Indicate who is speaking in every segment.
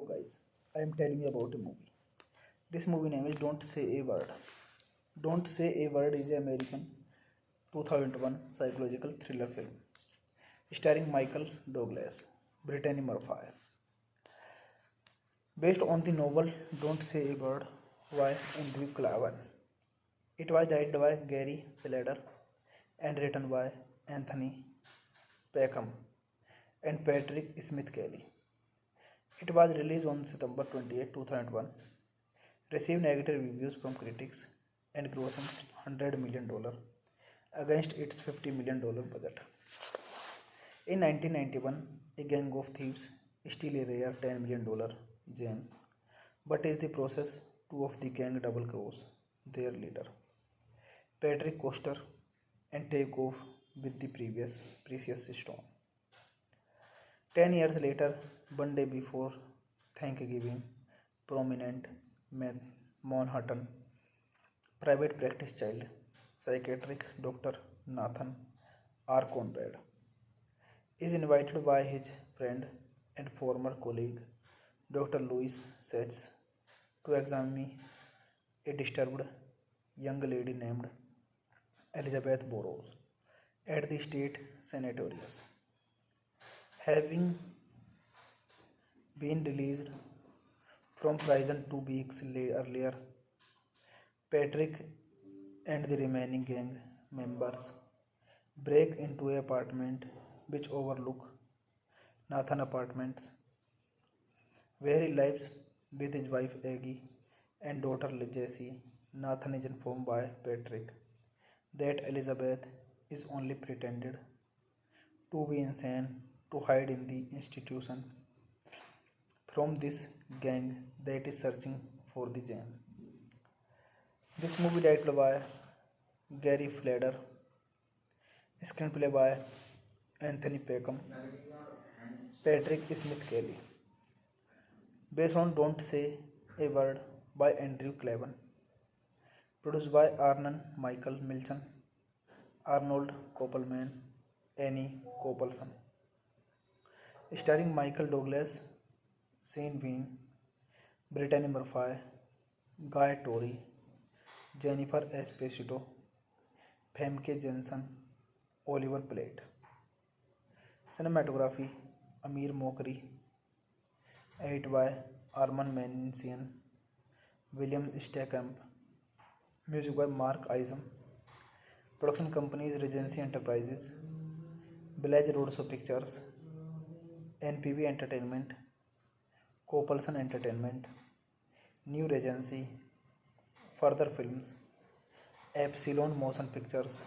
Speaker 1: So guys, I am telling you about a movie. This movie name is Don't Say a Word. Don't Say a Word is an American 2001 psychological thriller film starring Michael Douglas, Brittany Murphy, based on the novel Don't Say a Word by Andrew Klavan. It was directed by Gary Fleder and written by Anthony Peckham and Patrick Smith Kelly. It was released on September 28, 2001, received negative reviews from critics, and grossed $100 million against its $50 million budget. In 1991, a gang of thieves steal a rare $10 million gem, but in the process, two of the gang double cross their leader, Patrick Coster, and take off with the previous precious stone. 10 years later, one day before Thanksgiving, prominent Manhattan private practice child psychiatrist Dr. Nathan R. Conrad is invited by his friend and former colleague Dr. Louis Sachs to examine a disturbed young lady named Elizabeth Burroughs at the state sanatorium. Having been released from prison 2 weeks earlier, Patrick and the remaining gang members break into an apartment which overlook Nathan Apartments, where he lives with his wife Aggie and daughter Jessie. Nathan is informed by Patrick that Elizabeth is only pretended to be insane to hide in the institution from this gang that is searching for the gem. This movie directed by Gary Fleder, screenplay by Anthony Peckham, Patrick Smith Kelly, based on Don't Say a Word by Andrew Klavan, produced by Arnon Michael Milchan, Arnold Koppelman, Annie Koppelson, starring Michael Douglas, Sean Bean, Brittany Murphy, Guy Torry, Jennifer Esposito, Famke Janssen, Oliver Platt. Cinematography Amir Mokri, edited by Arman Mansian, William Steckamp, music by Mark Isam. Production companies Regency Enterprises, Village Roadshow Pictures, NPV Entertainment, Copelson Entertainment, New Regency, Further Films, Epsilon Motion Pictures,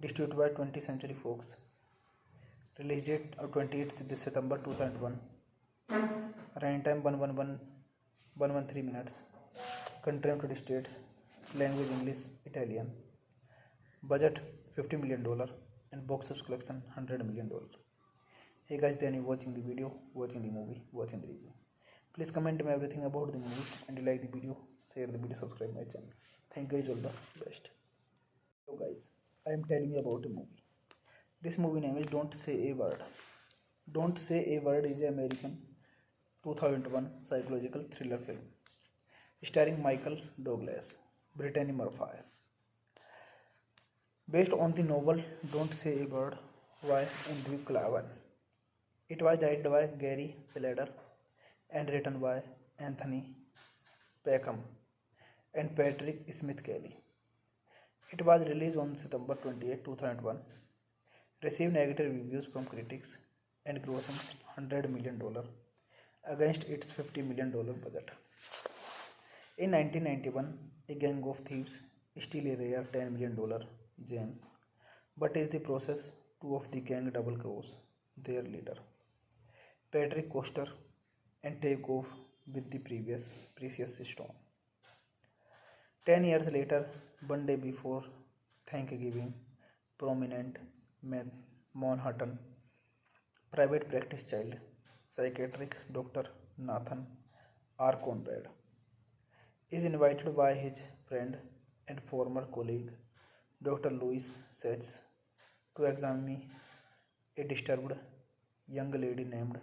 Speaker 1: distributed by 20th Century Fox. Release date of 28th September 2001. Running time 113 minutes. Country United States. Language English. Italian. Budget $50 million and box office collection $100 million. Hey guys, then you watching the video, watching the movie, watching the review. Please comment me everything about the movie, and you like the video, share the video, subscribe my channel. Thank you guys, all the best. So guys, I am telling you about a movie. This movie name is Don't Say a Word. Don't Say a Word is an American 2001 psychological thriller film starring Michael Douglas, Brittany Murphy, based on the novel Don't Say a Word by Andrew Klavan. It was directed by Gary Fleder and written by Anthony Peckham and Patrick Smith Kelly. It was released on September 28, 2001, received negative reviews from critics and grossing $100 million against its $50 million budget. In 1991, a gang of thieves steal a rare $10 million gem, but in the process, two of the gang double cross their leader, Patrick Coster, and take off with the precious stone. 10 years later, one day before Thanksgiving, prominent Manhattan private practice child psychiatrist Dr. Nathan R. Conrad is invited by his friend and former colleague Dr. Louis Sachs to examine a disturbed young lady named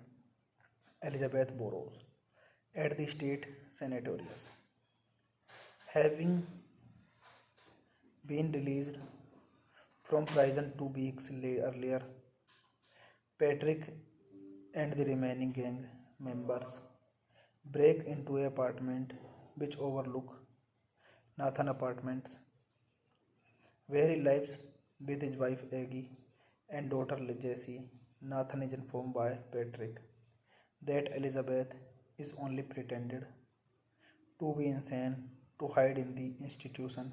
Speaker 1: Elizabeth Burroughs at the state sanatorium. Having been released from prison 2 weeks earlier, Patrick and the remaining gang members break into an apartment which overlook Nathan Apartments, where he lives with his wife Aggie and daughter Jessie. Nathan is informed by Patrick that Elizabeth is only pretended to be insane to hide in the institution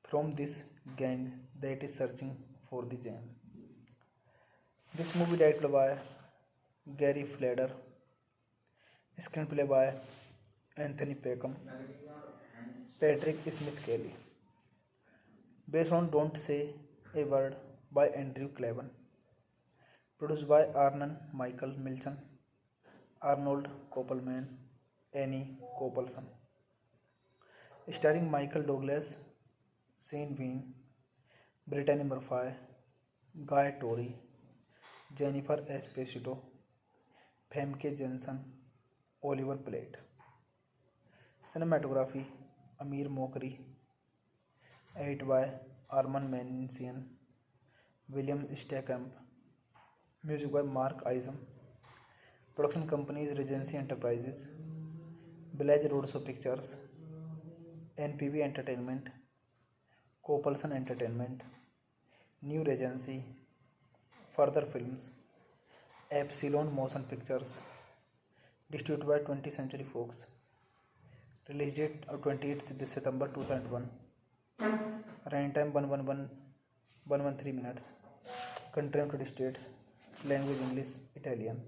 Speaker 1: from this gang that is searching for the gem. This movie directed by Gary Fleder, screenplay by Anthony Peckham, Patrick Smith Kelly, based on Don't Say a Word by Andrew Klavan, produced by Arnon Michael Milchan, Arnold Koppelman, Annie Koppelson, starring Michael Douglas, Sean Bean, Brittany Murphy, Guy Torry, Jennifer Esposito, Famke Janssen, Oliver Platt. Cinematography Amir Mokri, edited by Arman Mansian, William Steckamp, music by Mark Isam. Production companies Regency Enterprises, Village Roadshow Pictures, NPV Entertainment, Coppelson Entertainment, New Regency, Further Films, Epsilon Motion Pictures, distributed by 20th Century Fox. Release date of 28th September 2001. Running time 113 minutes. Country United States. Language English, Italian.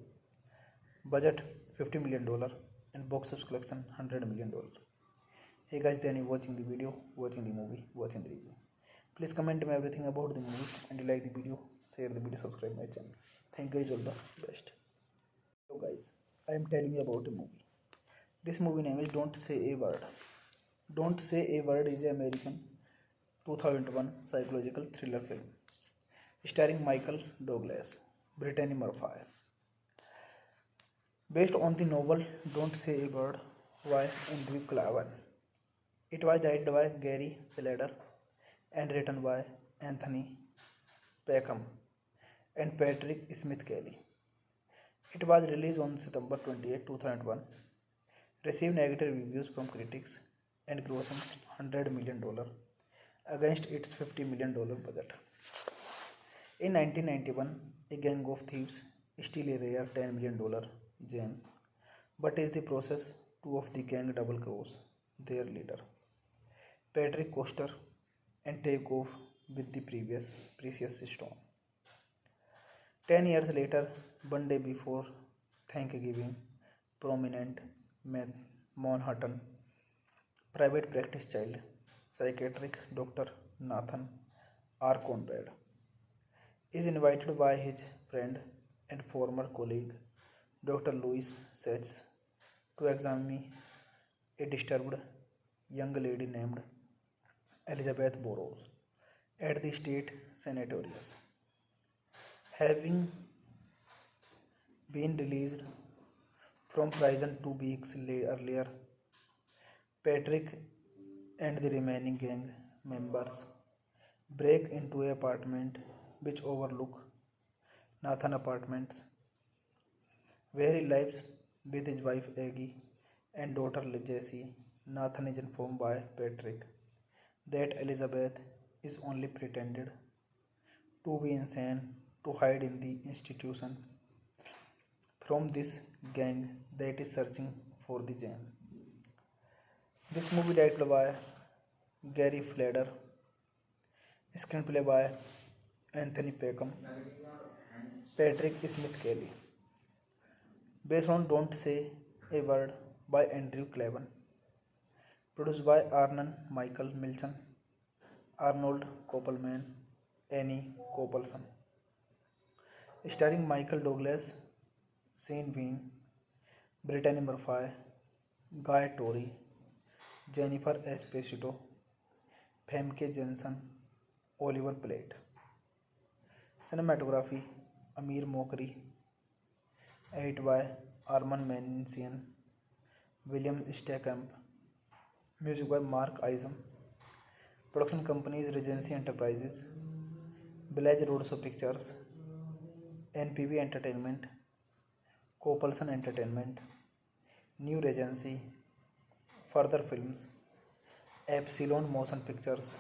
Speaker 1: Budget $50 million and box office collection $100 million. Hey guys, then you watching the video, watching the movie, watching the review. Please comment me everything about the movie, and you like the video, share the video, subscribe my channel. Thank you guys, all the best. So guys, I am telling you about a movie. This movie name is Don't Say a Word. Don't Say a Word is an American 2001 psychological thriller film starring Michael Douglas, Brittany Murphy, based on the novel Don't Say a Word by Andrew Klavan. It was directed by Gary Fleder and written by Anthony Peckham and Patrick Smith Kelly. It was released on September 28, 2001, received negative reviews from critics and grossing $100 million against its $50 million budget. In 1991, a gang of thieves steal a rare $10 million gem, but in the process, two of the gang double cross their leader, Patrick Coster, and take off with the precious stone. 10 years later, one day before Thanksgiving, prominent Manhattan private practice child psychiatrist Dr. Nathan R. Conrad is invited by his friend and former colleague Dr. Louis Sachs to examine a disturbed young lady named Elizabeth Burrows at the state sanatorium. Having been released from prison 2 weeks earlier, Patrick and the remaining gang members break into an apartment which overlook Nathan Apartments, where he lives with his wife Aggie and daughter Jessie. Nathan is informed by Patrick that Elizabeth is only pretended to be insane to hide in the institution from this gang that is searching for the gem. This movie directed by Gary Fleder, screenplay by Anthony Peckham, Patrick Smith Kelly, based on Don't Say a Word by Andrew Clavin, produced by Arnon Michael Milchan, Arnold Koppelman, Annie Koppelson, starring Michael Douglas, Sean Bean, Brittany Murphy, Guy Torry, Jennifer Esposito, Famke Janssen, Oliver Platt. Cinematography Amir Mokri, edited by Arman Mansian, William Stackamp, music by Mark Isam. Production companies Regency Enterprises, Village Roadshow Pictures, NPV Entertainment, Copelson Entertainment, New Regency, Further Films, Epsilon Motion Pictures,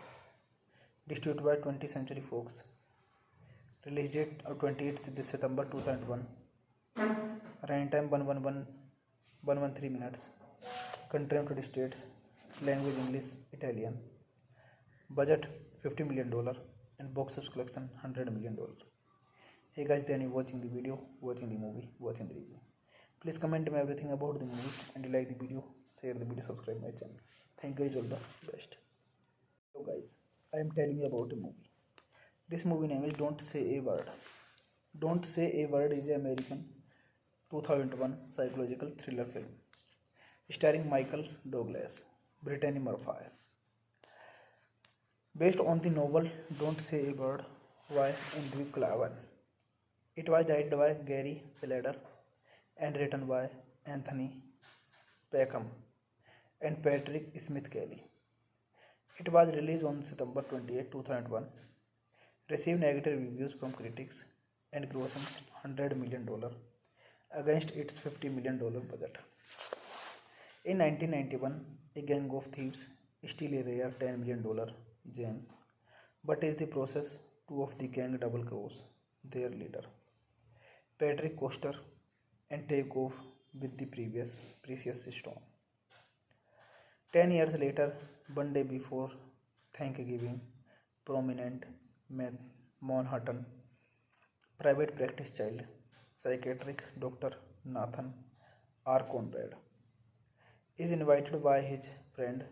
Speaker 1: distributed by 20th Century Fox. Release date of 28th September 2001. Running time 113 minutes. Country of 20 states. Language English, Italian. Budget $50 million and box office collection $100 million. Hey guys, then you watching the video, watching the movie, watching the review. Please comment me everything about the movie and you like the video, share the video, subscribe my channel. Thank you guys, all the best. So guys, I am telling you about a movie. This movie name is Don't Say a Word. Don't Say a Word is an American 2001 psychological thriller film starring Michael Douglas, Brittany Murphy, based on the novel Don't Say a Word by Andrew Clavin. It was directed by Gary Fleder and written by Anthony Peckham and Patrick Smith Kelly. It was released on September 28, 2001, received negative reviews from critics and grossing $100 million against its $50 million budget. In 1991, a gang of thieves steal a rare $10 million gem, but in the process, two of the gang double cross their leader, Patrick Coster, and take off with the precious stone. 10 years later, one day before Thanksgiving, prominent Manhattan private practice child psychiatrist Dr. Nathan R. Conrad is invited by his friend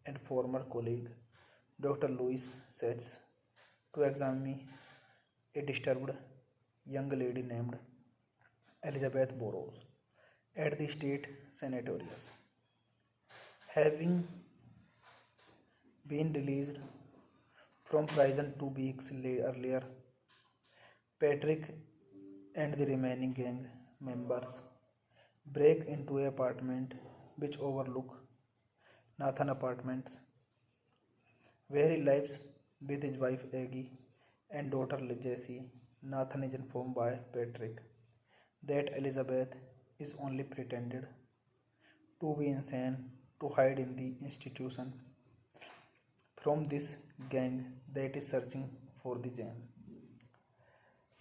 Speaker 1: and former colleague Dr. Louis Sachs to examine a disturbed young lady named Elizabeth Burrows at the state sanatorium. Having been released from prison 2 weeks earlier, Patrick and the remaining gang members break into an apartment which overlook Nathan Apartments, where he lives with his wife Aggie and daughter Jessie. Nathan is informed by Patrick that Elizabeth is only pretended to be insane to hide in the institution from this gang that is searching for the gem.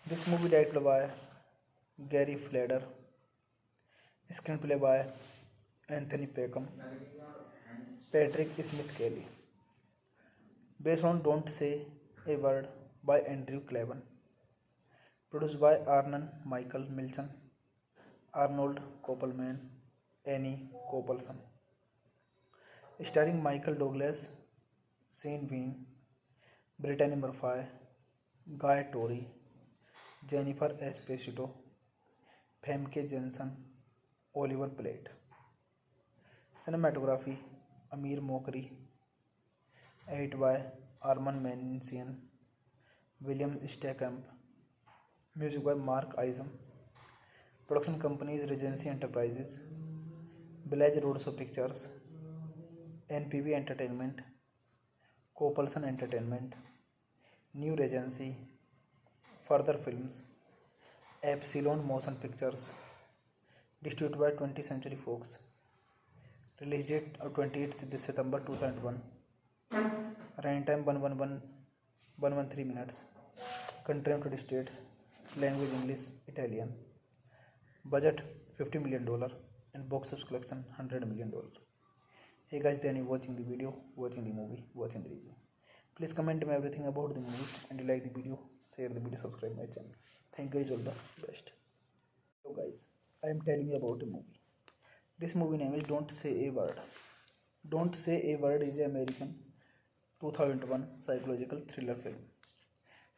Speaker 1: This movie directed by Gary Fleder, screenplay by Anthony Peckham, Patrick Smith Kelly, based on Don't Say a Word by Andrew Clavin, produced by Arnon Michael Milchan, Arnold Koppelman, Annie Koppelson, starring Michael Douglas, scene being Brittany Murphy, Guy Tori, Jennifer Esposito, Famke Janssen, Oliver Platt. Cinematography Amir Mokri, edit by Arman Mansian, William Steckamp, music by Mark Isam. Production companies Regency Enterprises, Village Roadshow Pictures, NPV Entertainment, Copelson Entertainment, New Regency, Further Films, Epsilon Motion Pictures, distributed by 20th Century Fox. Release date of 28th September 2001. Running time 113 minutes. Country United States. Language English, Italian. Budget $50 million and box office collection $100 million. Hey guys, then you watching the video, watching the movie, watching the review. Please comment me everything about the movie and you like the video, share the video, subscribe my channel. Thank you guys, all the best. So guys, I am telling you about a movie. This movie name is Don't Say a Word. Don't Say a Word is an American 2001 psychological thriller film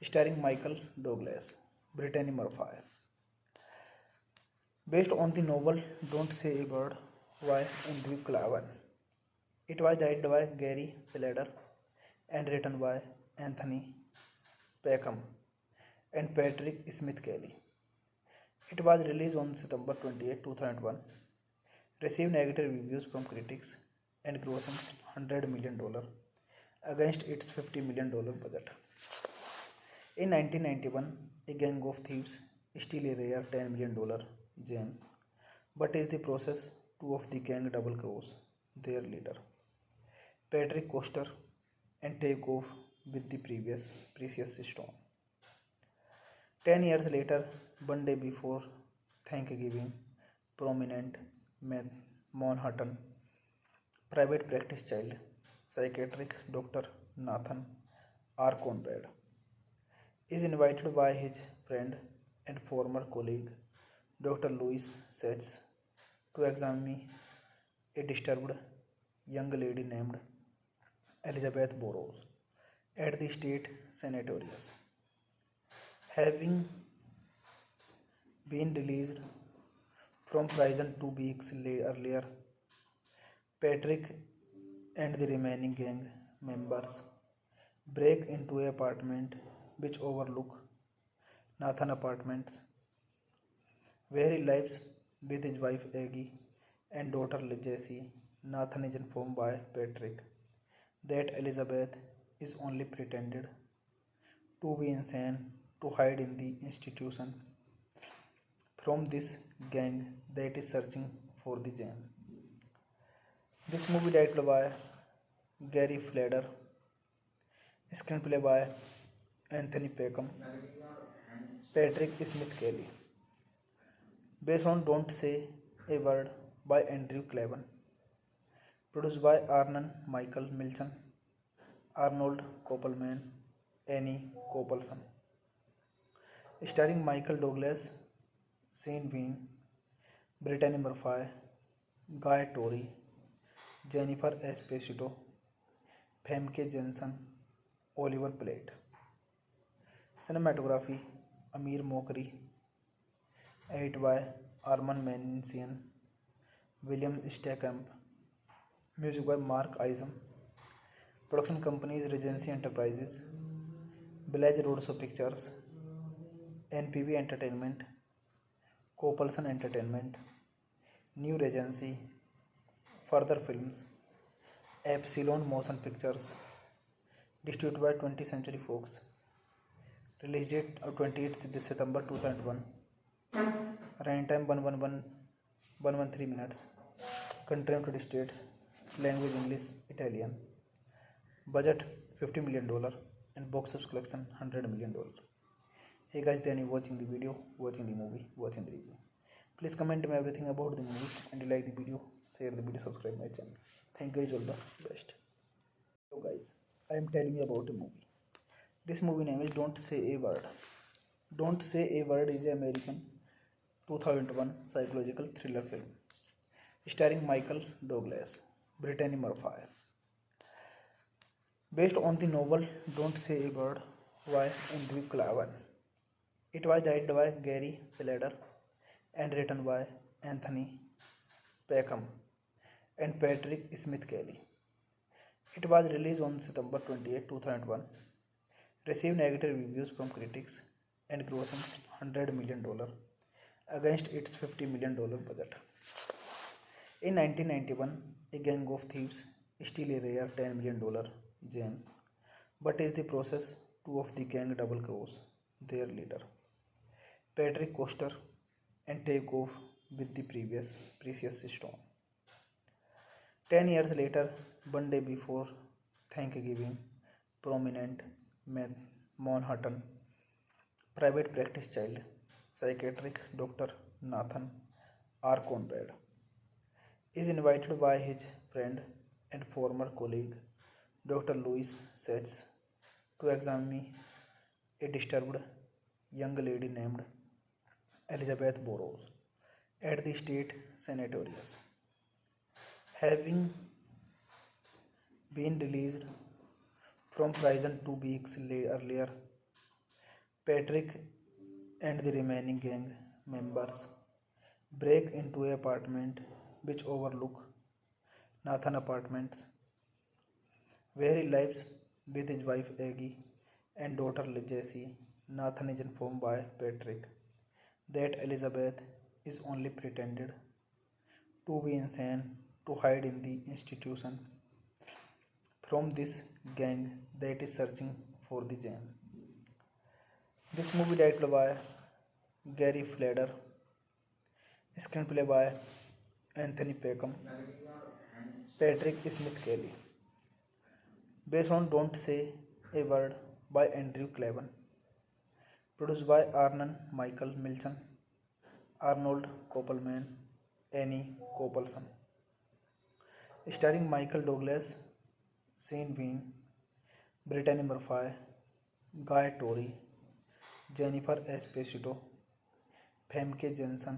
Speaker 1: starring Michael Douglas, Brittany Murphy. Based on the novel Don't Say a Word by Andrew Klavan. It was directed by Gary Fleder and written by Anthony Peckham and Patrick Smith Kelly. It was released on September 28, 2001, received negative reviews from critics and grossing $100 million against its $50 million budget. In 1991, a gang of thieves steal a rare $10 million gem, but in the process, two of the gang double cross their leader, Patrick Coster, and take off with the precious stone. 10 years later, one day before Thanksgiving, prominent Manhattan private practice child psychiatrist Dr. Nathan R. Conrad is invited by his friend and former colleague Dr. Louis Sachs to examine a disturbed young lady named Elizabeth Burroughs at the state sanatorium. Having been released from prison 2 weeks earlier, Patrick and the remaining gang members break into an apartment which overlook Nathan Apartments, where he lives with his wife Aggie and daughter Jessie. Nathan is informed by Patrick that Elizabeth is only pretended to be insane to hide in the institution from this gang that is searching for the gem. This movie directed by Gary Fleder, screenplay by Anthony Peckham, Patrick Smith Kelly, based on Don't Say a Word by Andrew Klavan, produced by Arnon Michael Milchan, Arnold Koppelman, Annie Coppelson, starring Michael Douglas, Sean Bean, Brittany Murphy, Guy Tori, Jennifer Esposito, Famke Janssen, Oliver Platt. Cinematography Amir Mokri, edit by Arman Mansian, William Steckamp, music by Mark Isam. Production companies Regency Enterprises, Village Roadshow Pictures, NPV Entertainment, Copelson Entertainment, New Regency, Further Films, Epsilon Motion Pictures, distributed by 20th Century Fox. Release date of 28th September 2001. Running time 113 minutes. Country United States. Language English, Italian. Budget $50 million and box office collection $100 million. Hey guys, then you watching the video, watching the movie, watching the review. Please comment me everything about the movie and you like the video, share the video, subscribe my channel. Thank you guys, all the best. So guys, I am telling you about a movie. This movie name is Don't Say a Word. Don't Say a Word is an American 2001 psychological thriller film starring Michael Douglas, Brittany Murphy. Based on the novel Don't Say a Word by Andrew Klavan. It was directed by Gary Fleder and written by Anthony Peckham and Patrick Smith Kelly. It was released on September 28, 2001, received negative reviews from critics, and grossing $100 million against its $50 million budget. In 1991, a gang of thieves steal a rare $10 million gem, but is the process two of the gang double cross their leader, Patrick Coster, and take off with the previous precious stone. 10 years later, one day before Thanksgiving, prominent Manhattan private practice child psychiatrist Dr. Nathan R. Conrad is invited by his friend and former colleague Dr. Louis Sachs to examine a disturbed young lady named Elizabeth Burroughs at the state sanatorium. Having been released from prison 2 weeks earlier, Patrick and the remaining gang members break into an apartment which overlook Nathan Apartments, where he lives with his wife Aggie and daughter Jessie. Nathan is informed by Patrick that Elizabeth is only pretended to be insane to hide in the institution from this gang that is searching for the gem. This movie directed by Gary Fleder, screenplay by Anthony Peckham, Patrick Smith Kelly, based on Don't Say a Word by Andrew Klavan, produced by Arnon Michael Milchan, Arnold Koppelman, Annie Koppelson, starring Michael Douglas, Sean Bean, Brittany Murphy, Guy Torry, Jennifer Esposito, Famke Janssen,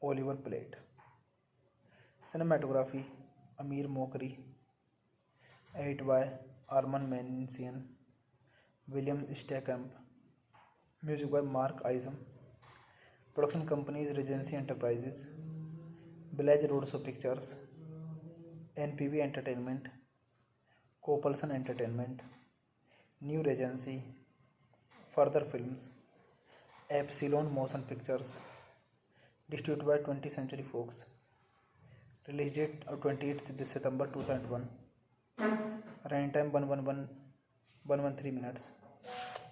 Speaker 1: Oliver Platt. Cinematography Amir Mokri, edited by Arman Mansian, William Steckamp, music by Mark Isam. Production companies Regency Enterprises, Village Roadshow Pictures, NPV Entertainment, Copelson Entertainment, New Regency, Further Films, Epsilon Motion Pictures, distributed by 20th Century Fox. Release date of 28th September 2001. Running time 113 minutes.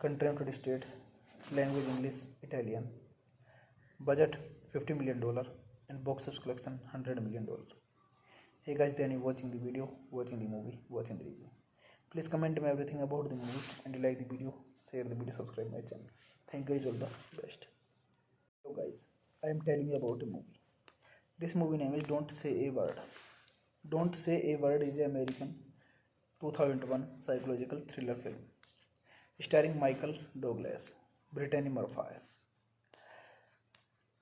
Speaker 1: Country United States. Language English, Italian. Budget $50 million and box office collection $100 million. Hey guys, then you watching the video, watching the movie, watching the review. Please comment me everything about the movie, and you like the video, share the video, subscribe my channel. Thank you guys, all the best. So guys, I am telling you about a movie. This movie name is Don't Say a Word. Don't Say a Word is an American 2001 psychological thriller film starring Michael Douglas, Brittany Murphy.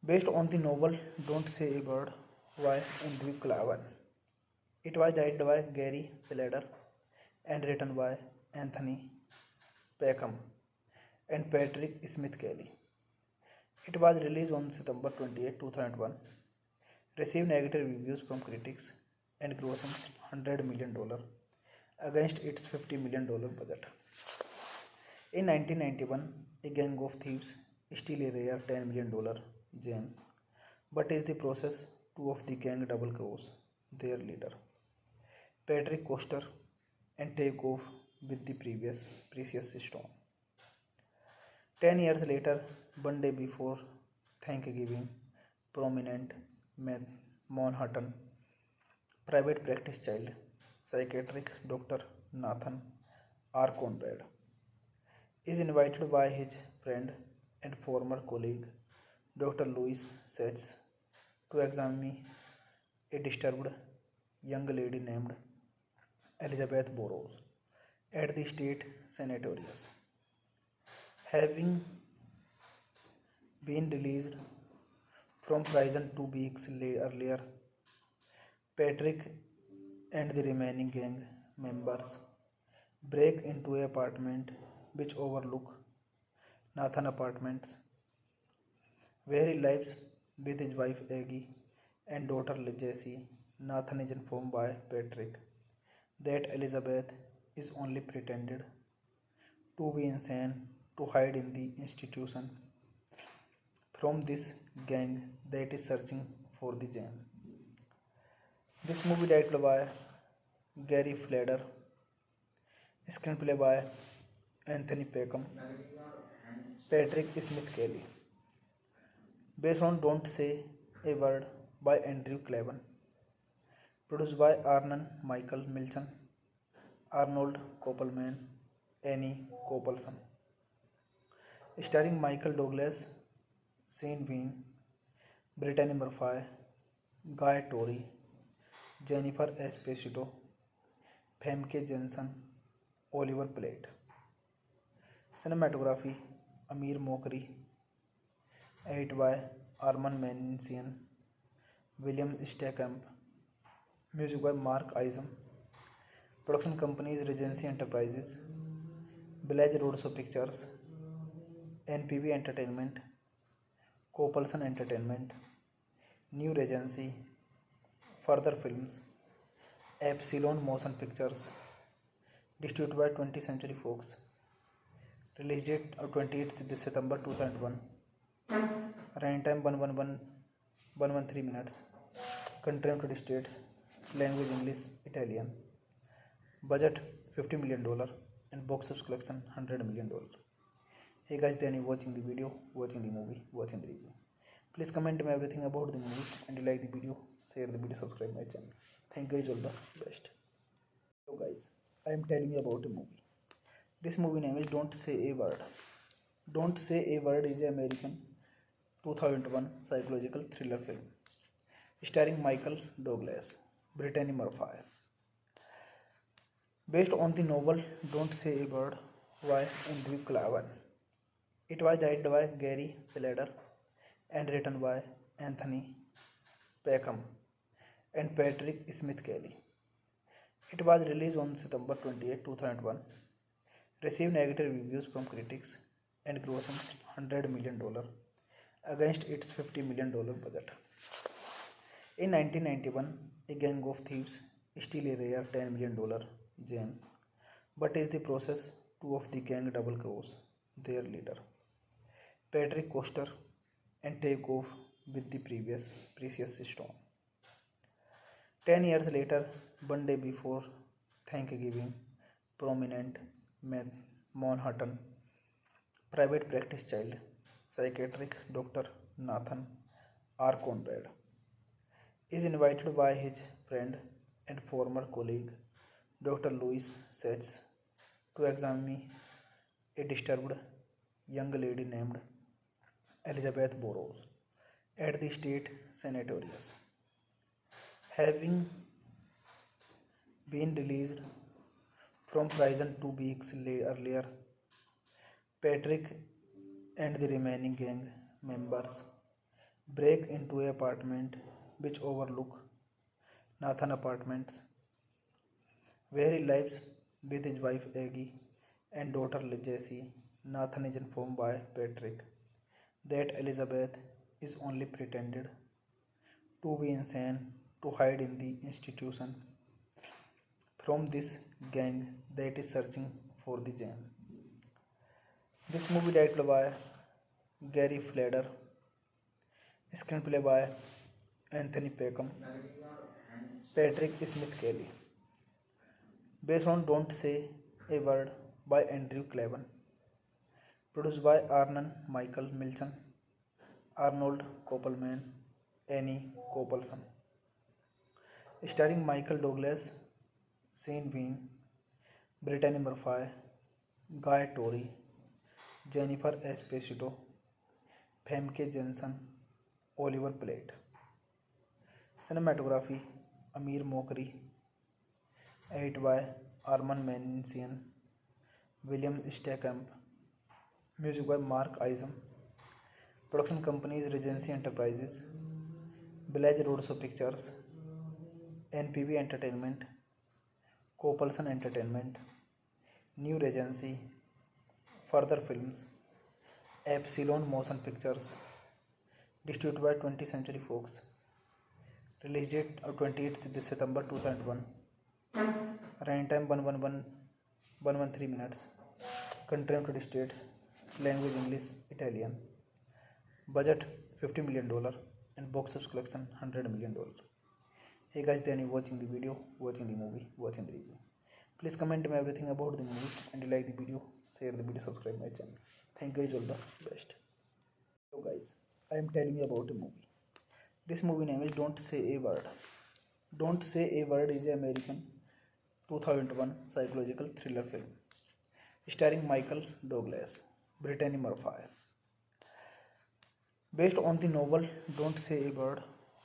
Speaker 1: Based on the novel Don't Say a Word by Andrew Klavan. It was directed by Gary Fleder and written by Anthony Peckham and Patrick Smith Kelly. It was released on September 28, 2001, received negative reviews from critics, and grossing $100 million against its $50 million budget. In 1991, a gang of thieves steal a rare $10 million gem, but is the process two of the gang double cross their leader, Patrick Coster, and take off with the previous precious stone. 10 years later, one day before Thanksgiving, prominent Manhattan private practice child psychiatrist Dr. Nathan R. Conrad is invited by his friend and former colleague Dr. Louis Sachs to examine a disturbed young lady named Elizabeth Burroughs at the state sanatorium. Having been released from prison 2 weeks earlier, Patrick and the remaining gang members break into an apartment which overlook Nathan Apartments, where he lives with his wife Aggie and daughter Jessie. Nathan is informed by Patrick that Elizabeth is only pretended to be insane to hide in the institution from this gang that is searching for the gem. This movie directed by Gary Fleder, screenplay by Anthony Peckham, Patrick Smith Kelly, based on Don't Say a Word by Andrew Clavin, produced by Arnon Michael Milchan, Arnold Koppelman, Annie Koppelson, starring Michael Douglas, Sean Bean, Brittany Murphy, Guy Torry, Jennifer Esposito, Famke Janssen, Oliver Platt. Cinematography Amir Mokri, edited by Arman Mansian, William Steckamp, music by Mark Isam. Production companies Regency Enterprises, Village Roadshow Pictures, NPV Entertainment, Copelson Entertainment, New Regency, Further Films, Epsilon Motion Pictures, distributed by 20th Century Fox. Release date of 28th September 2001. Running time 113 minutes. Country United States. Language English, Italian. Budget $50 million and box office collection $100 million. Hey guys, then you watching the video, watching the movie, watching the review. Please comment me everything about the movie, and you like the video, share the video, subscribe my channel. Thank you guys, all the best. So guys, I am telling you about a movie. This movie name is Don't Say a Word. Don't Say a Word is an American 2001 psychological thriller film starring Michael Douglas, Brittany Murphy. Based on the novel Don't Say a Word by Andrew Clavin. It was directed by Gary Fleder and written by Anthony Peckham and Patrick Smith Kelly. It was released on September 28, 2001, received negative reviews from critics and grossed $100 million against its $50 million budget. In 1991, a gang of thieves steal a rare $10 million gem, but in the process, two of the gang double cross their leader, Patrick Coster, and take off with the precious stone. 10 years later, one day before Thanksgiving, prominent Manhattan private practice child psychiatrist Dr. Nathan R. Conrad is invited by his friend and former colleague Dr. Louis Sachs to examine a disturbed young lady named Elizabeth Burroughs at the state sanatorium. Having been released from prison 2 weeks earlier, Patrick and the remaining gang members break into an apartment which overlook Nathan Apartments, where he lives with his wife Aggie and daughter Jessie. Nathan is informed by Patrick that Elizabeth is only pretended to be insane to hide in the institution from this gang that is searching for the gem. This movie directed by Gary Fleder, screenplay by Anthony Peckham, Patrick Smith Kelly, based on Don't Say a Word by Andrew Clavin, produced by Arnon Michael Milchan, Arnold Koppelman, Annie Koppelson, starring Michael Douglas, Sean Bean, Brittany Murphy, Guy Torry, Jennifer Esposito, Famke Janssen, Oliver Platt. Cinematography Amir Mokri, edited by Arman Mansian, William Steckamp, music by Mark Isam. Production companies Regency Enterprises, Village Roadshow Pictures, NPV Entertainment, Copelson Entertainment, New Regency, Further Films, Epsilon Motion Pictures, distributed by 20th Century Fox. Release date of 28th September 2001. Running time 113 minutes. Country of 20 states. Language English, Italian. Budget $50 million and box office collection $100 million. Hey guys, then you watching the video, watching the movie, watching the review. Please comment me everything about the movie, and you like the video, share the video, subscribe my channel. Thank you guys, all the best. So guys, I am telling you about a movie. This movie name is Don't Say a Word. Don't Say a Word is an American 2001 psychological thriller film starring Michael Douglas, Brittany Murphy. Based on the novel Don't Say a Word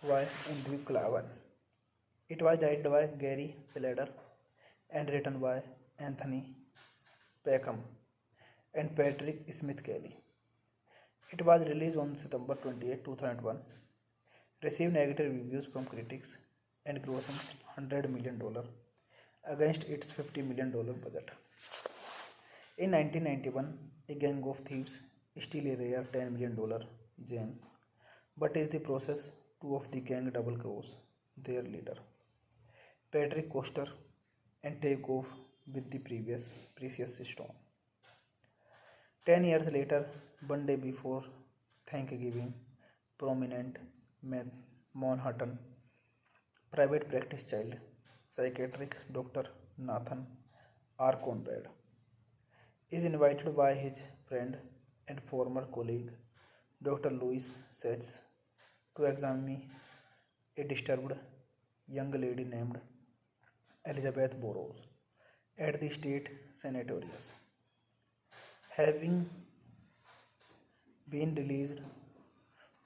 Speaker 1: by Andrew Klavan. It was directed by Gary Fleder and written by Anthony Peckham and Patrick Smith Kelly. It was released on September 28, 2001, received negative reviews from critics and grossing $100 million against its $50 million budget. In 1991, a gang of thieves steal a rare $10 million gem, but in the process, two of the gang double cross their leader, Patrick Coster, and take off with the precious stone. 10 years later, one day before Thanksgiving, prominent Manhattan private practice child psychiatrist Dr. Nathan R. Conrad is invited by his friend and former colleague Dr. Louis Sachs to examine a disturbed young lady named Elizabeth Burroughs at the state sanatorium. Having been released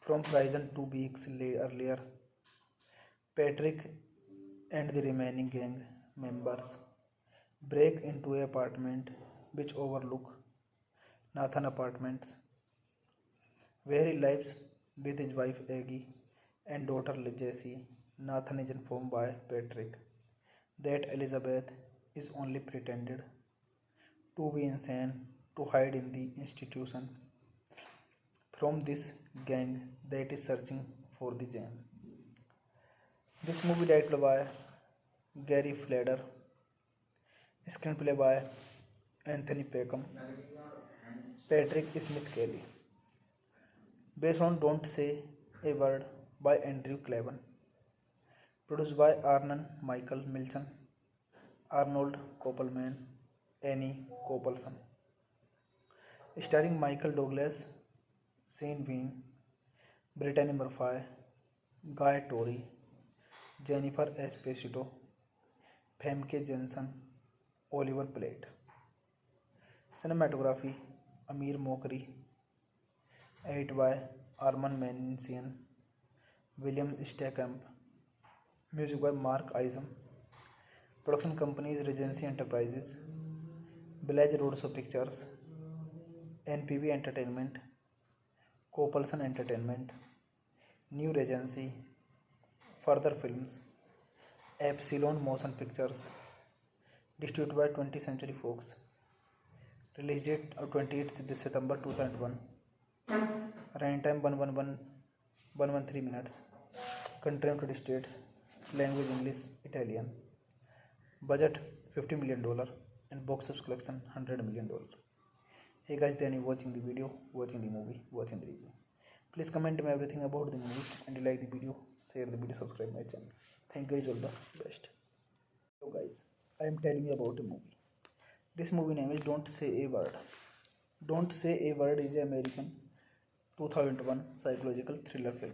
Speaker 1: from prison 2 weeks earlier, Patrick and the remaining gang members break into an apartment which overlook Nathan Apartments, where he lives with his wife Aggie and daughter Jessie. Nathan is informed by Patrick that Elizabeth is only pretended to be insane to hide in the institution from this gang that is searching for the gem. This movie directed by Gary Fleder, screenplay by Anthony Peckham, Patrick Smith Kelly, based on Don't Say a Word by Andrew Klavan, produced by Arnon Michael Milchan, Arnold Koppelman, Annie Koppelson, starring Michael Douglas, Sean Bean, Brittany Murphy, Guy Torry, Jennifer Esposito, Famke Janssen, Oliver Platt. Cinematography Amir Mokri, edited by Arman Mansian, William Steckamp, music by Mark Isam. Production companies Regency Enterprises, Village Roadshow Pictures, NPV Entertainment, Coppelson Entertainment, New Regency, Further Films, Epsilon Motion Pictures, distributed by 20th Century Fox. Release date of 28th September 2001. Running time 113 minutes. Country of 20 states. Language English, Italian. Budget $50 million and box office collection $100 million. Hey guys, then you watching the video, watching the movie, watching the review. Please comment me everything about the movie, and you like the video, share the video, subscribe my channel. Thank you guys, all the best. So guys, I am telling you about a movie. This movie name is Don't Say a Word. Don't Say a Word is an American 2001 psychological thriller film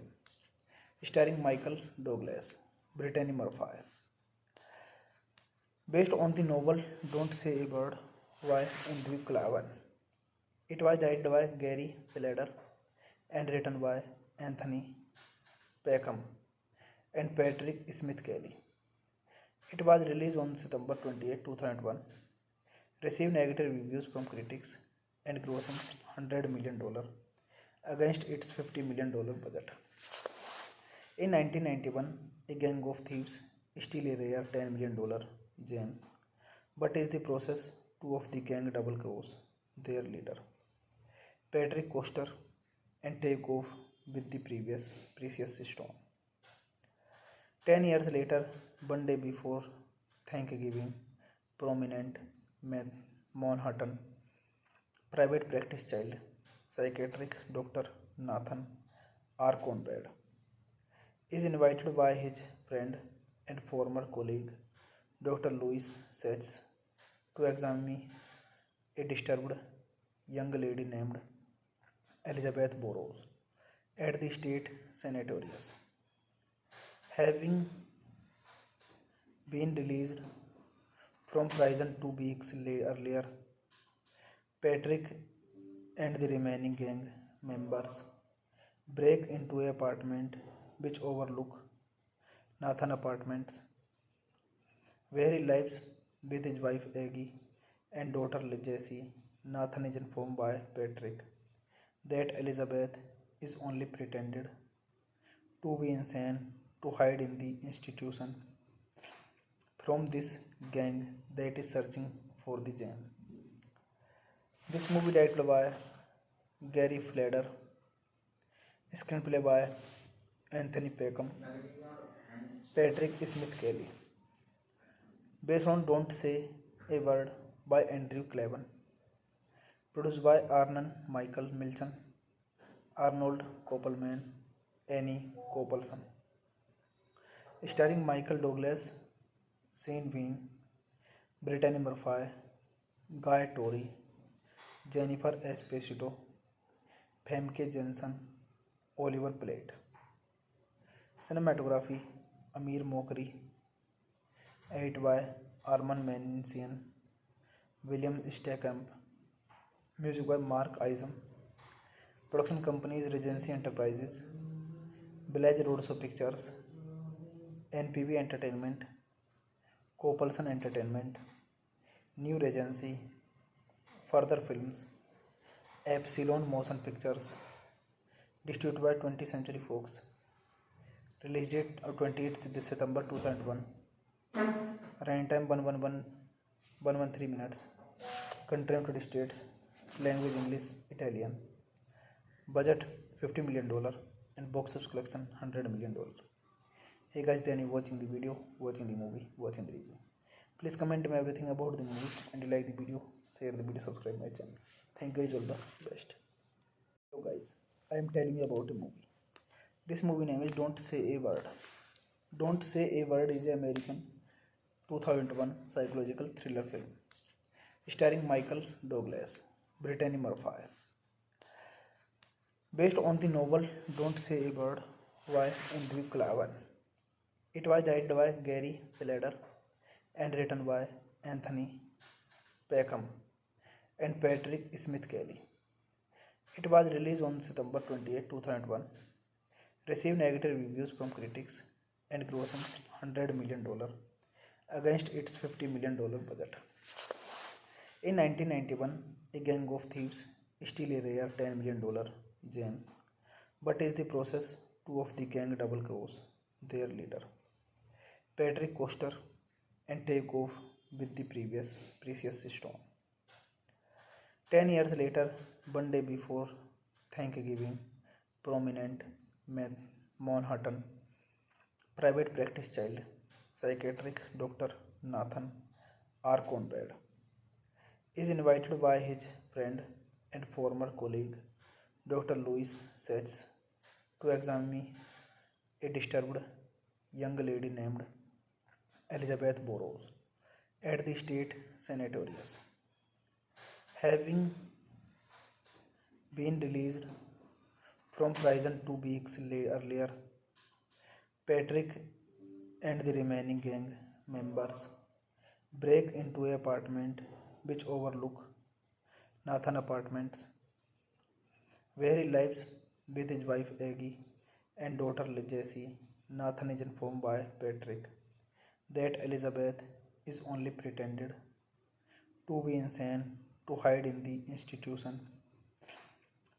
Speaker 1: starring Michael Douglas, Brittany Murphy. Based on the novel Don't Say a Word by Andrew Klavan. It was directed by Gary Fleder and written by Anthony Peckham and Patrick Smith Kelly. It was released on September 28, 2001, received negative reviews from critics and grossing $100 million against its $50 million budget. In 1991, a gang of thieves steal a rare $10 million gem, but in the process, two of the gang double cross their leader, Patrick Coster, and take off with the precious stone. 10 years later, one day before Thanksgiving, prominent Manhattan private practice child psychiatrist Dr. Nathan R. Conrad is invited by his friend and former colleague Dr. Louis Sachs to examine a disturbed young lady named Elizabeth Burroughs at the state sanatorium. Having been released from prison 2 weeks earlier, Patrick and the remaining gang members break into an apartment which overlook Nathan Apartments, where he lives with his wife Aggie and daughter Jessie. Nathan is informed by Patrick that Elizabeth is only pretended to be insane to hide in the institution from this gang that is searching for the gem. This movie directed by Gary Fleder, screenplay by Anthony Peckham, Patrick Smith Kelly, based on Don't Say a Word by Andrew Clavin, produced by Arnon Michael Milchan, Arnold Koppelman, Annie Koppelson, starring Michael Douglas, Sean Bean, Brittany Murphy, Guy Torry, Jennifer Esposito, Famke Janssen, Oliver Platt. Cinematography Amir Mokri, edit by Arman Mansian, William Stackamp, music by Mark Isam. Production companies Regency Enterprises, Village Roadshow Pictures, NPV Entertainment, Copelson Entertainment, New Regency, Further Films, Epsilon Motion Pictures, distributed by 20th Century Fox. Release date of 28th September 2001. Running time 113 minutes. Country United States. Language English, Italian. Budget $50 million and box office collection $100 million. Hey guys, then you watching the video, watching the movie, watching the review. Please comment me everything about the movie and you like the video, share the video, subscribe my channel. Thank you guys, all the best. So guys, I am telling you about a movie. This movie name is Don't Say a Word. Don't Say a Word is an American 2001 psychological thriller film starring Michael Douglas, Brittany Murphy. Based on the novel Don't Say a Word by Andrew Clavin. It was directed by Gary Fleder and written by Anthony Peckham and Patrick Smith Kelly. It was released on September 28, 2001, received negative reviews from critics and grossed $100 million against its $50 million budget. In 1991, a gang of thieves steal a rare $10 million gem, but is the process two of the gang double cross their leader, Patrick Coster, and take off with the precious stone. 10 years later, one day before Thanksgiving, prominent Manhattan private practice child psychiatrist Dr. Nathan R. Conrad is invited by his friend and former colleague Dr. Louis Sachs to examine a disturbed young lady named Elizabeth Burroughs at the state sanatorium. Having been released from prison 2 weeks earlier, Patrick and the remaining gang members break into an apartment which overlook Nathan Apartments, where he lives with his wife Aggie and daughter Jessie. Nathan is informed by Patrick that Elizabeth is only pretended to be insane to hide in the institution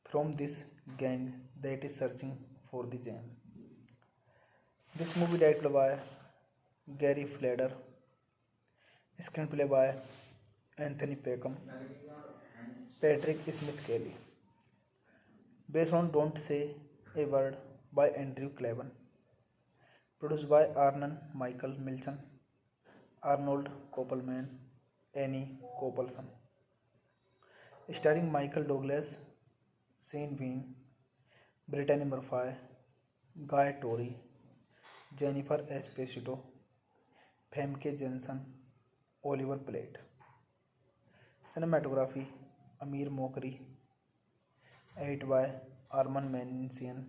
Speaker 1: from this gang that is searching for the gem. This movie directed by Gary Fleder, screenplay by Anthony Peckham, Patrick Smith Kelly. Based on Don't Say a Word by Andrew Clavin. Produced by Arnon Michael Milchan, Arnold Koppelman, Annie Koppelson. Starring Michael Douglas, Sean Bean, Brittany Murphy, Guy Torry, Jennifer Esposito, Famke Janssen, Oliver Platt. Cinematography Amir Mokri, edited by Arman Mansian,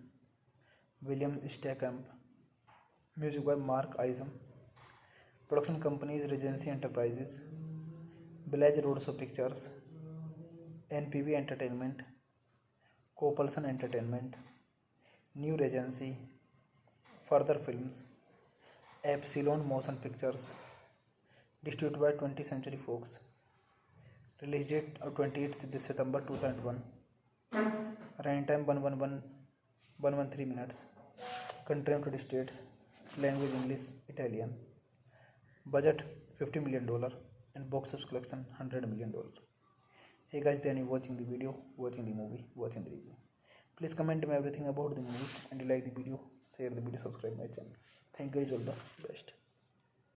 Speaker 1: William Steckamp, music by Mark Eisem. Production companies Regency Enterprises, Village Roadshow Pictures, NPV Entertainment, Copelson Entertainment, New Regency, Further Films, Epsilon Motion Pictures, distributed by 20th Century Fox. Release date of 28th September 2001. Running time 113 minutes. Country United States. Language English, Italian. Budget $50 million and box office collection $100 million. Hey guys, then you watching the video, watching the movie, watching the review. Please comment me everything about the movie, and you like the video, share the video, subscribe my channel. Thank you guys, all the best.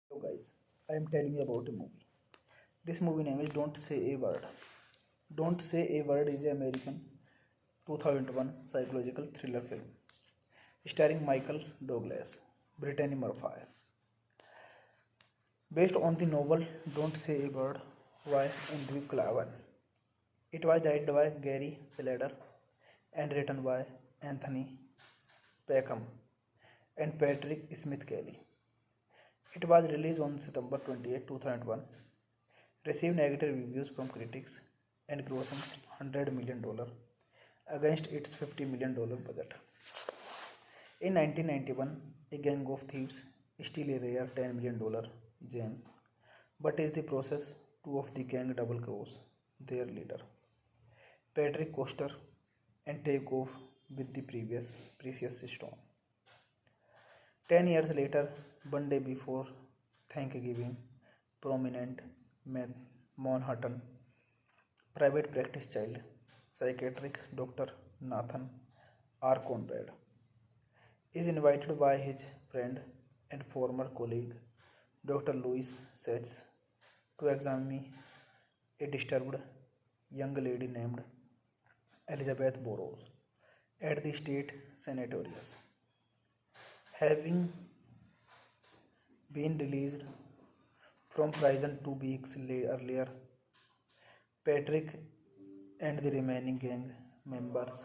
Speaker 1: So guys, I am telling you about a movie. This movie name is Don't Say a Word. Don't Say a Word is an American 2001 psychological thriller film starring Michael Douglas, Brittany Murphy. Based on the novel Don't Say a Word by Andrew Clavin. It was directed by Gary Fleder and written by Anthony Peckham and Patrick Smith Kelly. It was released on September 28, 2001, received negative reviews from critics and grossing $100 million against its $50 million budget. In 1991, a gang of thieves steal a rare $10 million gem, but in the process, two of the gang double cross their leader, Patrick Coster, and take off with the precious stone. 10 years later, one day before Thanksgiving, prominent Manhattan private practice child psychiatrist Dr. Nathan R. Conrad is invited by his friend and former colleague Dr. Louis Sachs to examine a disturbed young lady named Elizabeth Burroughs at the state sanatorium. Having been released from prison 2 weeks earlier, Patrick and the remaining gang members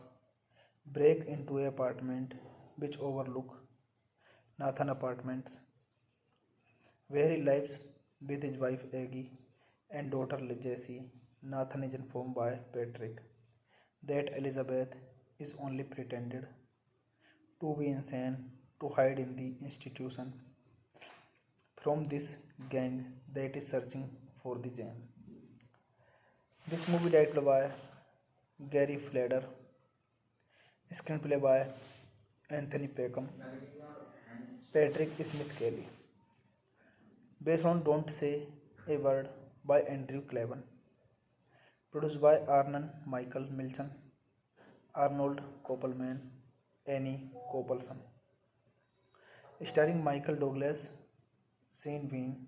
Speaker 1: break into an apartment which overlook Nathan Apartments, where he lives with his wife Aggie and daughter Jessie. Nathan is informed by Patrick that Elizabeth is only pretended to be insane to hide in the institution from this gang that is searching for the gem. This movie directed by Gary Fleder, screenplay by Anthony Peckham, Patrick Smith Kelly. Based on Don't Say a Word by Andrew Clavin. Produced by Arnon Michael Milchan, Arnold Koppelman, Annie Koppelson. Starring Michael Douglas, Sean Bean,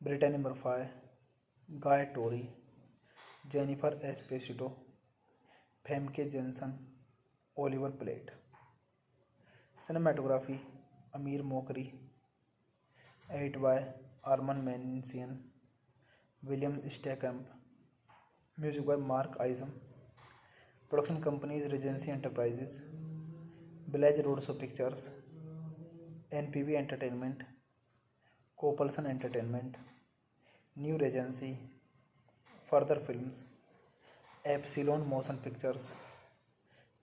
Speaker 1: Brittany Murphy, Guy Torry, Jennifer Esposito, Famke Janssen, Oliver Platt. Cinematography Amir Mokri, edited by Arman Mansian, William Steckamp, music by Mark Eisem. Production companies Regency Enterprises, Village Roadshow Pictures, NPV Entertainment, Copelson Entertainment, New Regency, Further Films, Epsilon Motion Pictures,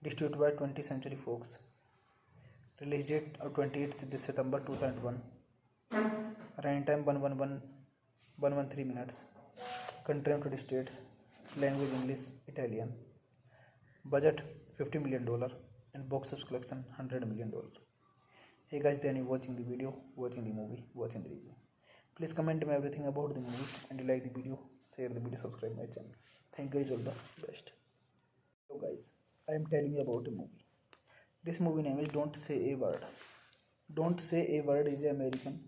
Speaker 1: distributed by 20th Century Fox. Release date of 28th September 2001. Running time 113 minutes. Country United States. Language English, Italian. Budget $50 million and box office collection $100 million. Hey guys, then you watching the video, watching the movie, watching the review. Please comment me everything about the movie, and you like the video, share the video, subscribe my channel. Thank you guys, all the best. So guys, I am telling you about a movie. This movie name is Don't Say a Word. Don't Say a Word is an American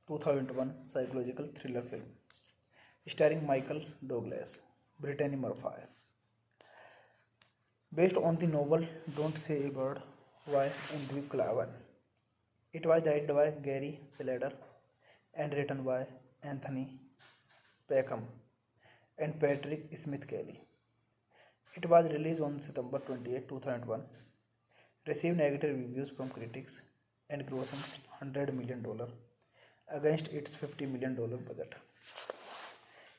Speaker 1: 2001 psychological thriller film starring Michael Douglas, Brittany Murphy, based on the novel Don't Say a Word by Andrew Klavan. It was directed by Gary Fleder and written by Anthony Peckham and Patrick Smith Kelly. It was released on September 28, 2001, received negative reviews from critics, and grossed $100 million against its $50 million budget.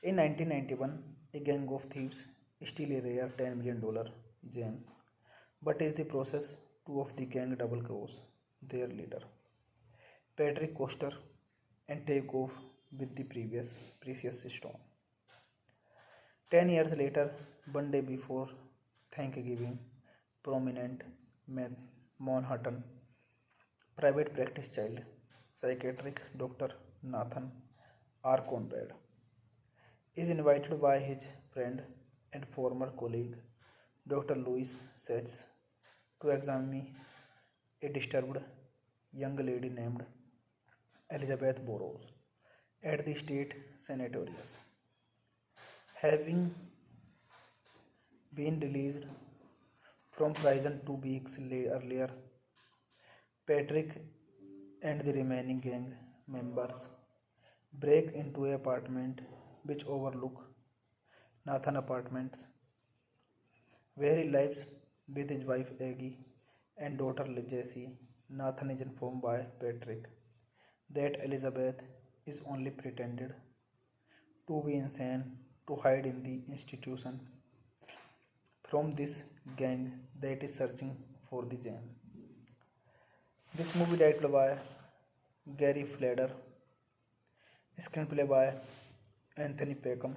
Speaker 1: In 1991, a gang of thieves steal a rare $10 million gem, but in the process, two of the gang double cross their leader, Patrick Coster, and take off with the precious stone. 10 years later, one day before Thanksgiving, prominent Manhattan private practice child psychiatrist Dr. Nathan R. Conrad is invited by his friend and former colleague Dr. Louis Sachs to examine a disturbed young lady named Elizabeth Burroughs at the state sanatorium. Having been released from prison 2 weeks earlier, Patrick and the remaining gang members break into an apartment which overlook Nathan Apartments, where he lives with his wife Aggie and daughter Jessie. Nathan is informed by Patrick that Elizabeth is only pretended to be insane to hide in the institution from this gang that is searching for the gem. This movie directed by Gary Fleder, screenplay by Anthony Peckham,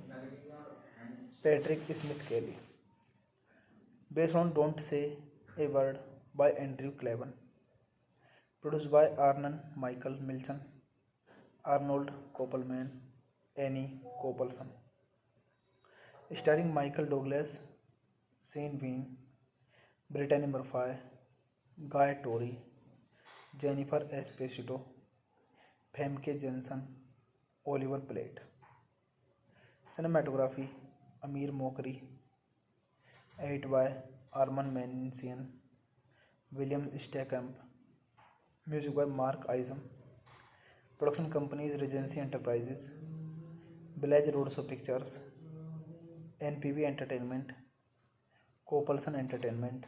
Speaker 1: Patrick Smith Kelly, based on Don't Say a Word by Andrew Klavan, produced by Arnon Michael Milchan, Arnold Koppelman, Annie Koppelson, starring Michael Douglas, Sean Bean, Brittany Murphy, Guy Torry, Jennifer Esposito, Famke Janssen, Oliver Platt. Cinematography Amir Mokri, edited by Arman Mansian, William Steckamp, music by Mark Isam. Production companies Regency Enterprises, Village Roadshow Pictures, NPV Entertainment, Copelson Entertainment,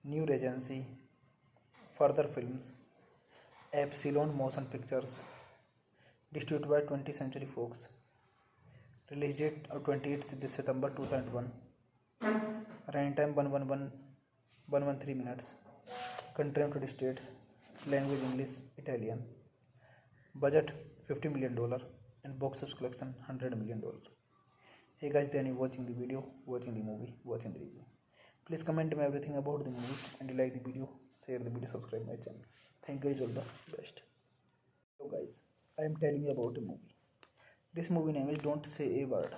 Speaker 1: New Regency, Further Films, Epsilon Motion Pictures, distributed by 20th Century Fox. Release date of 28th September 2001. Running time 113 minutes. Country United States. Language English, Italian. Budget $50 million and box office collection $100 million. Hey guys, then you watching the video, watching the movie, watching the review. Please comment me everything about the movie, and you like the video, share the video, subscribe my channel. Thank you guys, all the best. So guys, I am telling you about a movie. This movie name is Don't Say a Word.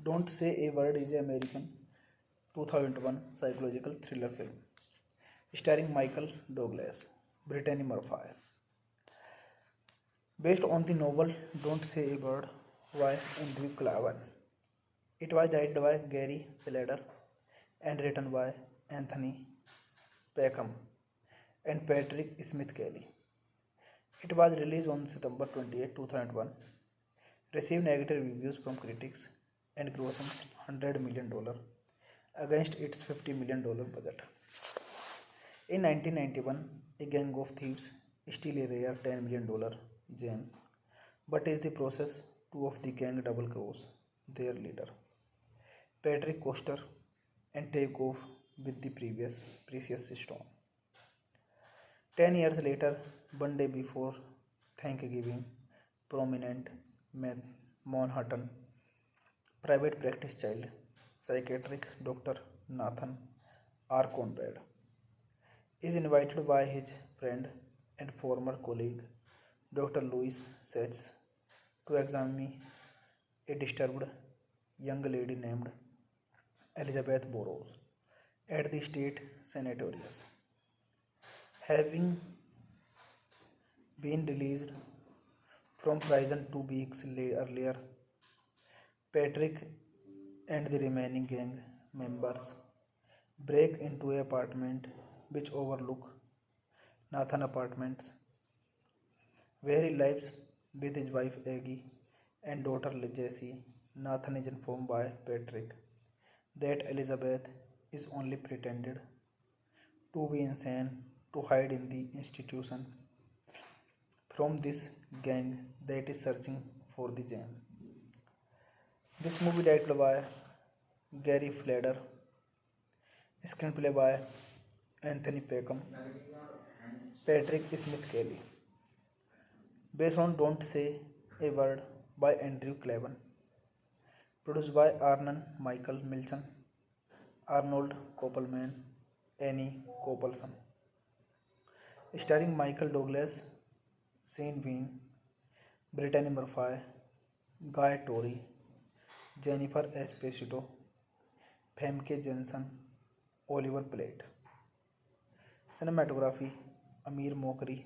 Speaker 1: Don't Say a Word is an American 2001 psychological thriller film starring Michael Douglas, Brittany Murphy, based on the novel Don't Say a Word by Andrew Klavan. It was directed by Gary Fleder and written by Anthony Peckham and Patrick Smith Kelly. It was released on September 28, 2001, received negative reviews from critics, and grossed $100 million against its $50 million budget. In 1991, a gang of thieves steal a rare $10 million gem, but in the process, two of the gang double cross their leader, Patrick Coster, and take off with the precious stone. 10 years later, one day before Thanksgiving, prominent Manhattan private practice child psychiatrist Dr. Nathan R. Conrad is invited by his friend and former colleague Dr. Louis Sachs to examine a disturbed young lady named Elizabeth Burrows at the state sanatorium. Having been released from prison 2 weeks earlier, Patrick and the remaining gang members break into an apartment which overlook Nathan Apartments, where he lives with his wife Aggie and daughter Jessie. Nathan is informed by Patrick that Elizabeth is only pretended to be insane to hide in the institution from this gang that is searching for the gem. This movie directed by Gary Fleder, screenplay by Anthony Peckham, Patrick Smith Kelly, based on Don't Say a Word by Andrew Clavin, produced by Arnon Michael Milchan, Arnold Koppelman, Annie Koppelson, starring Michael Douglas, Sean Bean, Brittany Murphy, Guy Torry, Jennifer Esposito, Famke Janssen, Oliver Platt. Cinematography Amir Mokri,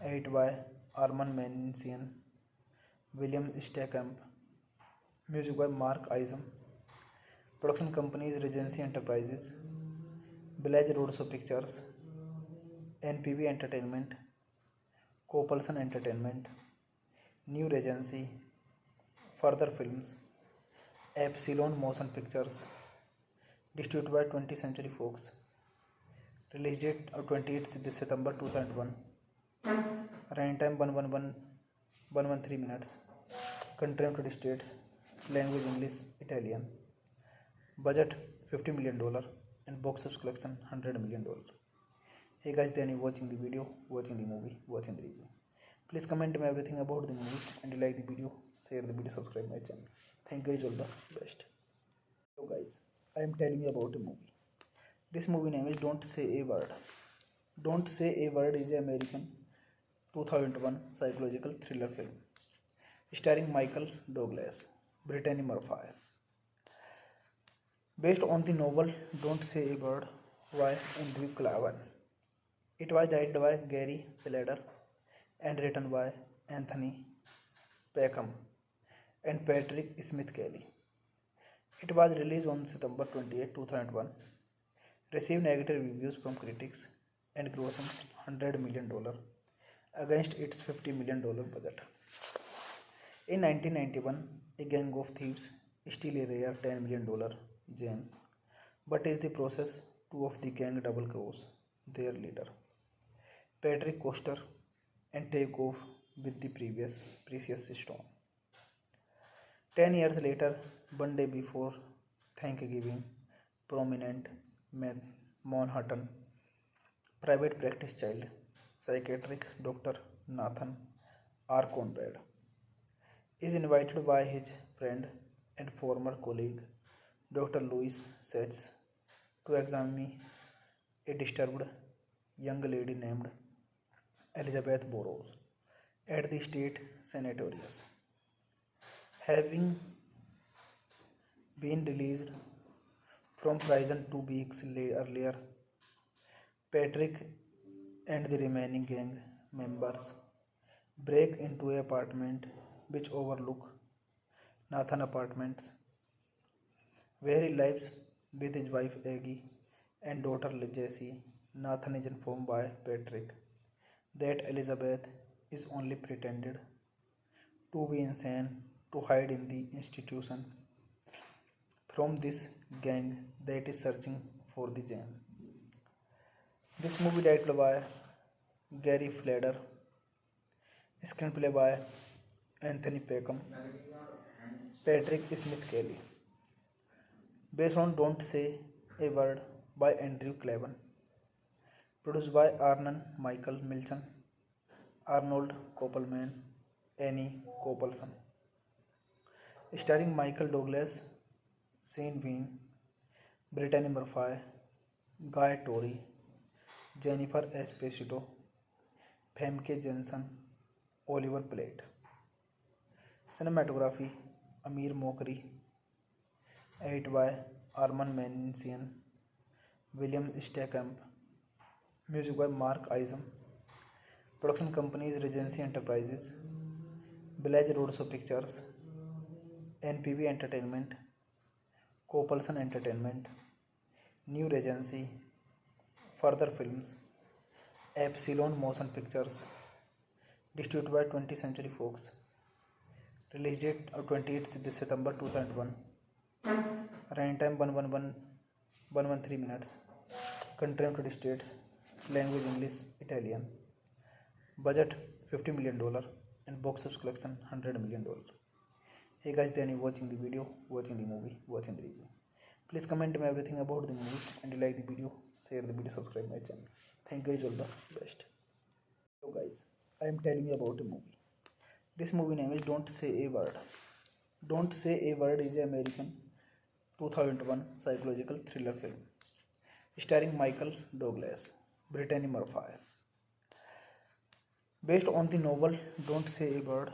Speaker 1: edited by Arman Mansian, William Stackamp, music by Mark Isam. Production companies Regency Enterprises, Village Roadshow Pictures, NPV Entertainment, Copelson Entertainment, New Regency, Further Films, Epsilon Motion Pictures, distributed by 20th Century Fox. Release date of 28th September 2001. Running time 113 minutes. Country United States. Language English, Italian. Budget $50 million and box office collection $100 million. Hey guys, then you watching the video, watching the movie, watching the review. Please comment me everything about the movie and you like the video, share the video, subscribe my channel. Thank you guys, all the best. So guys, I am telling you about a movie. This movie name is Don't Say a Word. Don't Say a Word is an American 2001 psychological thriller film starring Michael Douglas, Brittany Murphy. Based on the novel Don't Say a Word by Andrew Clavin. It was directed by Gary Fleder and written by Anthony Peckham and Patrick Smith Kelly. It was released on September 28, 2001, received negative reviews from critics and grossing $100 million against its $50 million budget. In 1991, a gang of thieves steal a rare $10 million gem, but in the process, two of the gang double cross their leader, Patrick Coster, and take off with the precious stone. 10 years later, one day before Thanksgiving, prominent Manhattan private practice child psychiatrist Dr. Nathan R. Conrad is invited by his friend and former colleague Dr. Louis Sachs to examine a disturbed young lady named Elizabeth Burrows at the state sanatorium. Having been released from prison 2 weeks earlier, Patrick and the remaining gang members break into an apartment which overlook Nathan Apartments, where he lives with his wife Aggie and daughter Jessie. Nathan is informed by Patrick that Elizabeth is only pretended to be insane to hide in the institution from this gang that is searching for the gem. This movie directed by Gary Fleder, screenplay by Anthony Peckham, Patrick Smith Kelly, based on Don't Say a Word by Andrew Clavin, produced by Arnon Michael Milchan, Arnold Koppelman, Annie Koppelson, starring Michael Douglas, Sean Bean, Brittany Murphy, Guy Torry, Jennifer Esposito, Famke Janssen, Oliver Platt. Cinematography Amir Mokri. Edit by Arman Mansian. William Steckamp. Music by Mark Isam. Production companies Regency Enterprises. Village Roadshow Pictures. NPV Entertainment. Copelson Entertainment. New Regency. Further Films. Epsilon Motion Pictures. Distributed by 20th Century Fox. Release date of 28th September 2001. Running time 113 minutes. Country United States. Language English, Italian. Budget $50 million and box office collection $100 million. Hey guys, then you watching the video, watching the movie, watching the review. Please comment me everything about the movie and you like the video, share the video, subscribe my channel. Thank you guys, all the best. So guys, I am telling you about a movie. This movie name is Don't Say a Word. Don't Say a Word is an American 2001 psychological thriller film starring Michael Douglas, Brittany Murphy. Based on the novel Don't Say a Word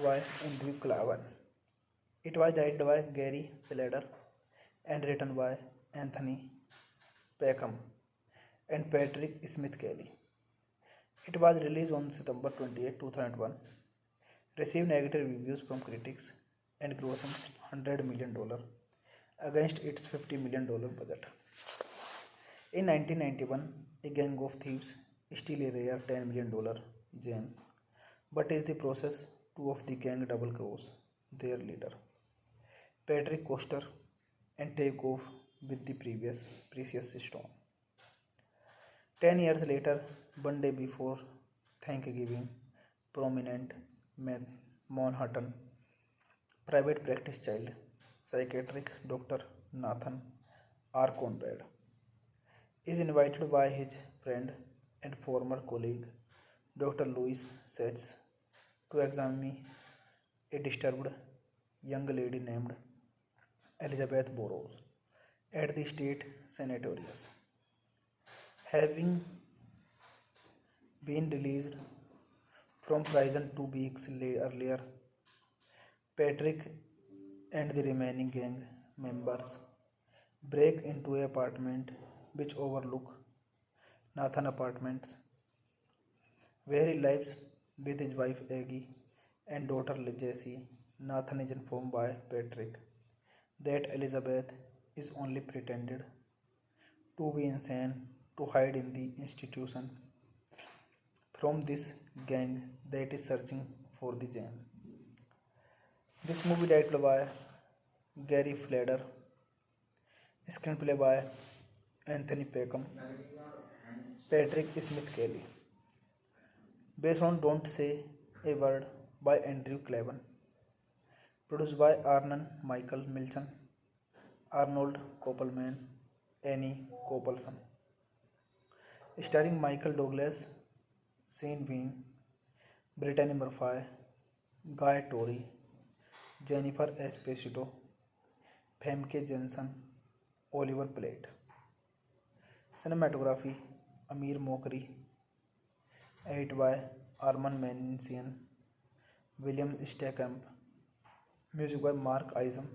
Speaker 1: by Andrew Klavan. It was directed by Gary Fleder and written by Anthony Peckham and Patrick Smith Kelly. It was released on September 28, 2001, received negative reviews from critics and grossing $100 million against its $50 million budget. In 1991, a gang of thieves steal a rare $10 million gem, but in the process, two of the gang double cross their leader, Patrick Coster, and take off with the precious stone. 10 years later, one day before Thanksgiving, prominent Manhattan private practice child psychiatrist Dr. Nathan R. Conrad is invited by his friend and former colleague Dr. Louis Sachs to examine a disturbed young lady named Elizabeth Burroughs at the state sanatorium. Having been released from prison 2 weeks earlier, Patrick and the remaining gang members break into an apartment which overlook Nathan Apartments, where he lives with his wife Aggie and daughter Jessie. Nathan is informed by Patrick that Elizabeth is only pretended to be insane to hide in the institution from this gang that is searching for the gem. This movie directed by Gary Fleder, screenplay by Anthony Peckham, Patrick Smith Kelly. Based on Don't Say a Word by Andrew Klavan. Produced by Arnon Michael Milchan, Arnold Koppelman, Annie Coppelson. Starring Michael Douglas, Sean Bean, Brittany Murphy, Guy Torry, Jennifer Esposito, Famke Janssen, Oliver Platt. Cinematography Amir Mokri. Edit by Arman Mansian, William Steckamp. Music by Mark Isam.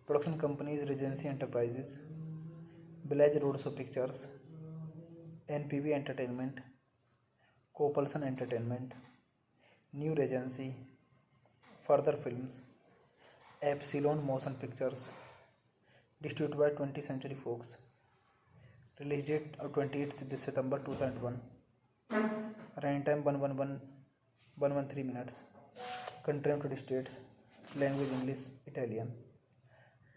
Speaker 1: Production companies Regency Enterprises, Village Roadshow Pictures, NPV Entertainment, Copelson Entertainment, New Regency, Further Films, Epsilon Motion Pictures. Distributed by 20th Century Fox. Release date of 28th September 2001. Running time 113 minutes. Country United States. Language English, Italian.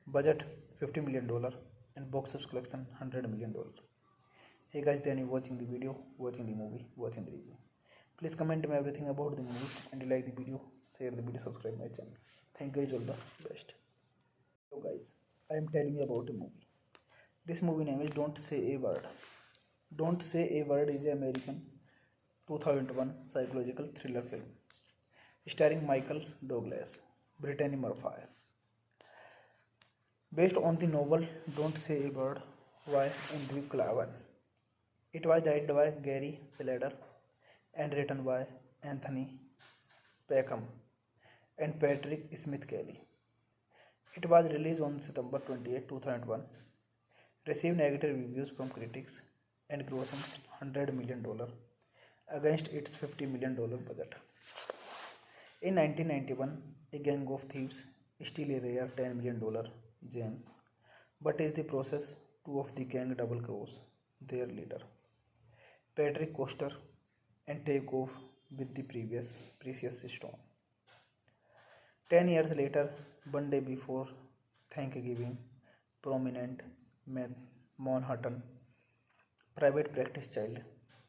Speaker 1: Budget $50 million and box office collection $100 million. Hey guys, then you watching the video, watching the movie, watching the review. Please comment me everything about the movie and you like the video, share the video, subscribe my channel. Thank you guys, all the best. So guys, I am telling you about a movie. This movie name is Don't Say a Word. Don't Say a Word is an American 2001 psychological thriller film starring Michael Douglas, Brittany Murphy. Based on the novel Don't Say a Word by Andrew Klavan. It was directed by Gary Fleder and written by Anthony Peckham and Patrick Smith Kelly. It was released on September 28, 2001, received negative reviews from critics, and grossing $100 million against its $50 million budget. In 1991, a gang of thieves steal a rare $10 million gem, but is the process two of the gang double cross their leader, Patrick Coster, and take off with the previous precious stone. 10 years later, one day before Thanksgiving, prominent Manhattan private practice child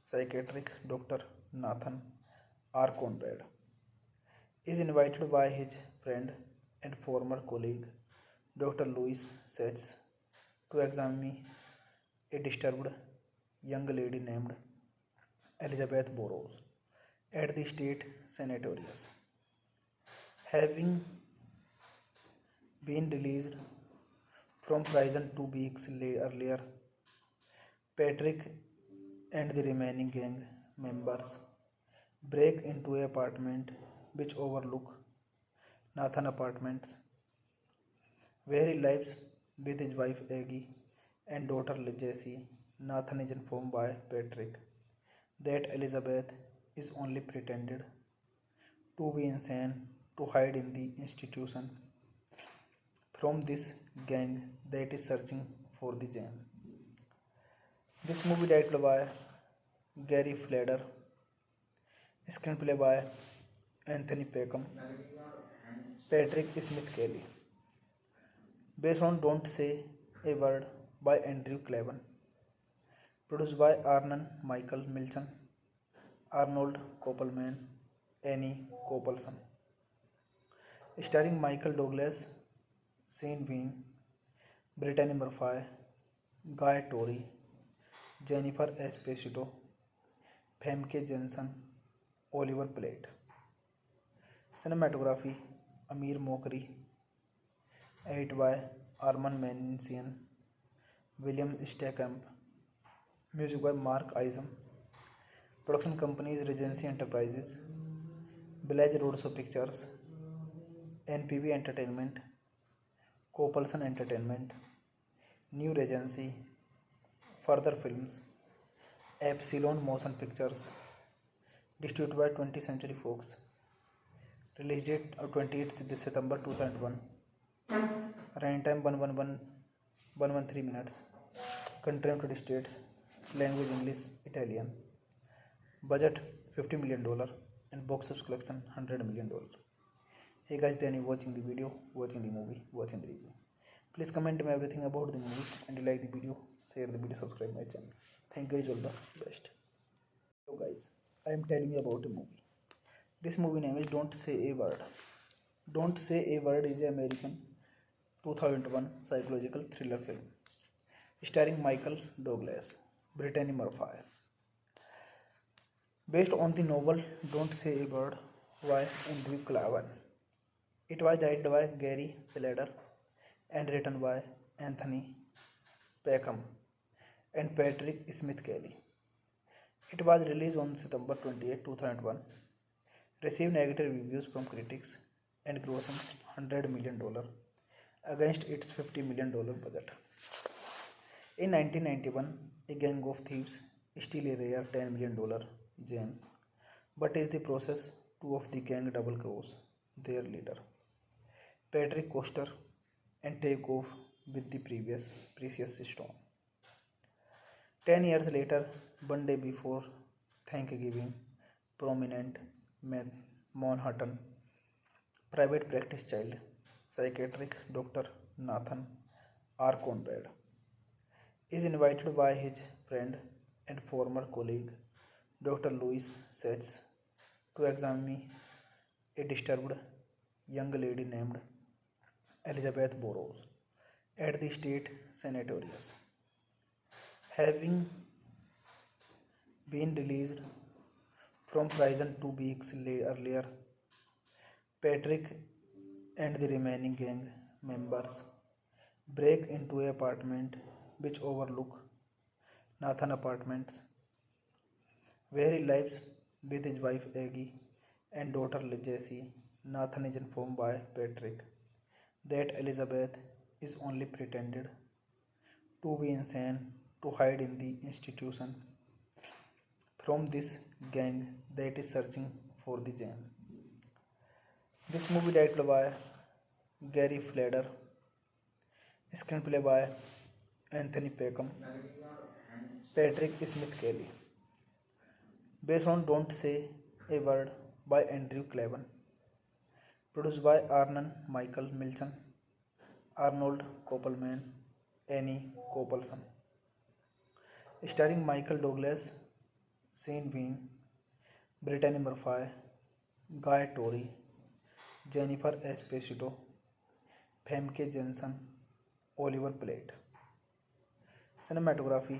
Speaker 1: psychiatrist Dr. Nathan R. Conrad is invited by his friend and former colleague Dr. Louis Sachs to examine a disturbed young lady named Elizabeth Burroughs at the state sanatorium. Having been released from prison 2 weeks earlier, Patrick and the remaining gang members break into an apartment which overlook Nathan Apartments, where he lives with his wife Aggie and daughter Jessie. Nathan is informed by Patrick that Elizabeth is only pretended to be insane to hide in the institution from this gang that is searching for the gem. This movie directed by Gary Fleder, screenplay by Anthony Peckham, Patrick Smith Kelly, based on Don't Say a Word by Andrew Clavin, produced by Arnon Michael Milchan, Arnold Koppelman, Annie Koppelson, starring Michael Douglas, Sean Bean, Brittany Murphy, Guy Torry, Jennifer Esposito, Famke Janssen, Oliver Platt. Cinematography Amir Mokri, edited by Arman Mansian, William Stackamp, music by Mark Isam. Production companies Regency Enterprises, Village Roadshow Pictures, NPV Entertainment, Copelson Entertainment, New Regency, Further Films, Epsilon Motion Pictures, distributed by 20th Century Fox. Release date of 28th September 2001. Running time 113 minutes. Country United States. Language English, Italian. Budget $50 million and box office collection $100 million. Hey guys, then you watching the video, watching the movie, watching the review. Please comment me everything about the movie and you like the video, share the video, subscribe my channel. Thank you guys, all the best. So guys, I am telling you about a movie. This movie name is Don't Say a Word. Don't Say a Word is an American 2001 psychological thriller film starring Michael Douglas, Brittany Murphy, based on the novel Don't Say a Word by Andrew Clavin. It was directed by Gary Fleder and written by Anthony Peckham and Patrick Smith Kelly. It was released on September 28, 2001, received negative reviews from critics, and grossing $100 million against its $50 million budget. In 1991, a gang of thieves steal a rare $10 million gem, but is the process two of the gang double cross their leader, Patrick Coster, and take off with the previous precious stone. 10 years later, one day before Thanksgiving, prominent Manhattan private practice child psychiatrist Dr. Nathan R. Conrad is invited by his friend and former colleague Dr. Louis Sachs to examine a disturbed young lady named Elizabeth Burroughs at the state sanatorium. Having been released from prison 2 weeks earlier, Patrick and the remaining gang members break into an apartment which overlook Nathan Apartments, where he lives with his wife Aggie and daughter Jessie. Nathan is informed by Patrick that Elizabeth is only pretended to be insane to hide in the institution from this gang that is searching for the gem. This movie directed by Gary Fleder, screenplay by Anthony Peckham, Patrick Smith Kelly, based on Don't Say a Word by Andrew Clavin, produced by Arnon Michael Milchan, Arnold Koppelman, Annie Koppelson, starring Michael Douglas, Sean Bean, Brittany Murphy, Guy Torry, Jennifer Esposito, Famke Janssen, Oliver Platt. Cinematography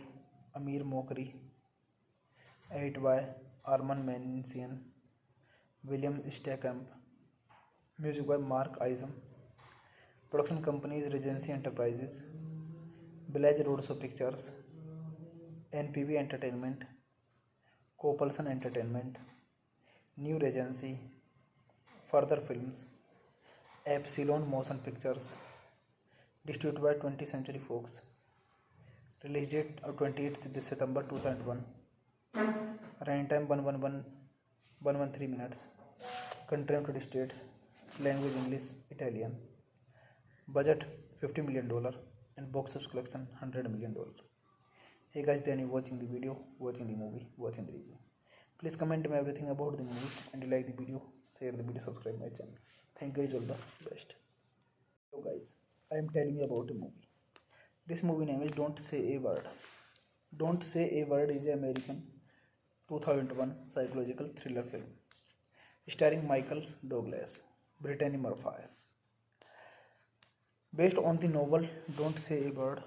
Speaker 1: Amir Mokri, edited by Arman Mansian, William Steckamp, music by Mark Isam. Production companies Regency Enterprises, Village Roadshow Pictures, NPV Entertainment, Copelson Entertainment, New Regency, Further Films, Epsilon Motion Pictures, distributed by 20th Century Fox. Release date of 28th September 2001. Running time 113 minutes. Country of 20 states. Language English, Italian. Budget $50 million and box office collection $100 million. Hey guys, then you watching the video, watching the movie, watching the review. Please comment me everything about the movie, and you like the video, share the video, subscribe my channel. Thank you guys, all the best. So guys, I am telling you about a movie. This movie name is Don't Say a Word. Don't Say a Word is an American 2001 psychological thriller film starring Michael Douglas, Brittany Murphy, based on the novel Don't Say a Word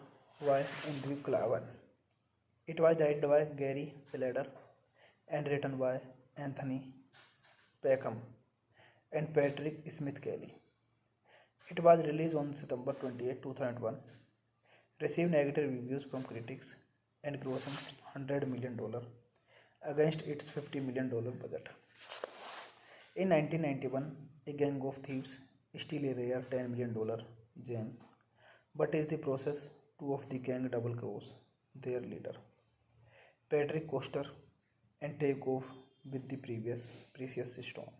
Speaker 1: by Andrew Clavin. It was directed by Gary Fleder and written by Anthony Peckham and Patrick Smith Kelly. It was released on September 28, 2001, received negative reviews from critics and grossing $100 million against its $50 million budget. In 1991, a gang of thieves steal a rare $10 million gem, but in the process, two of the gang double cross their leader, Patrick Coster, and take off with the precious stone.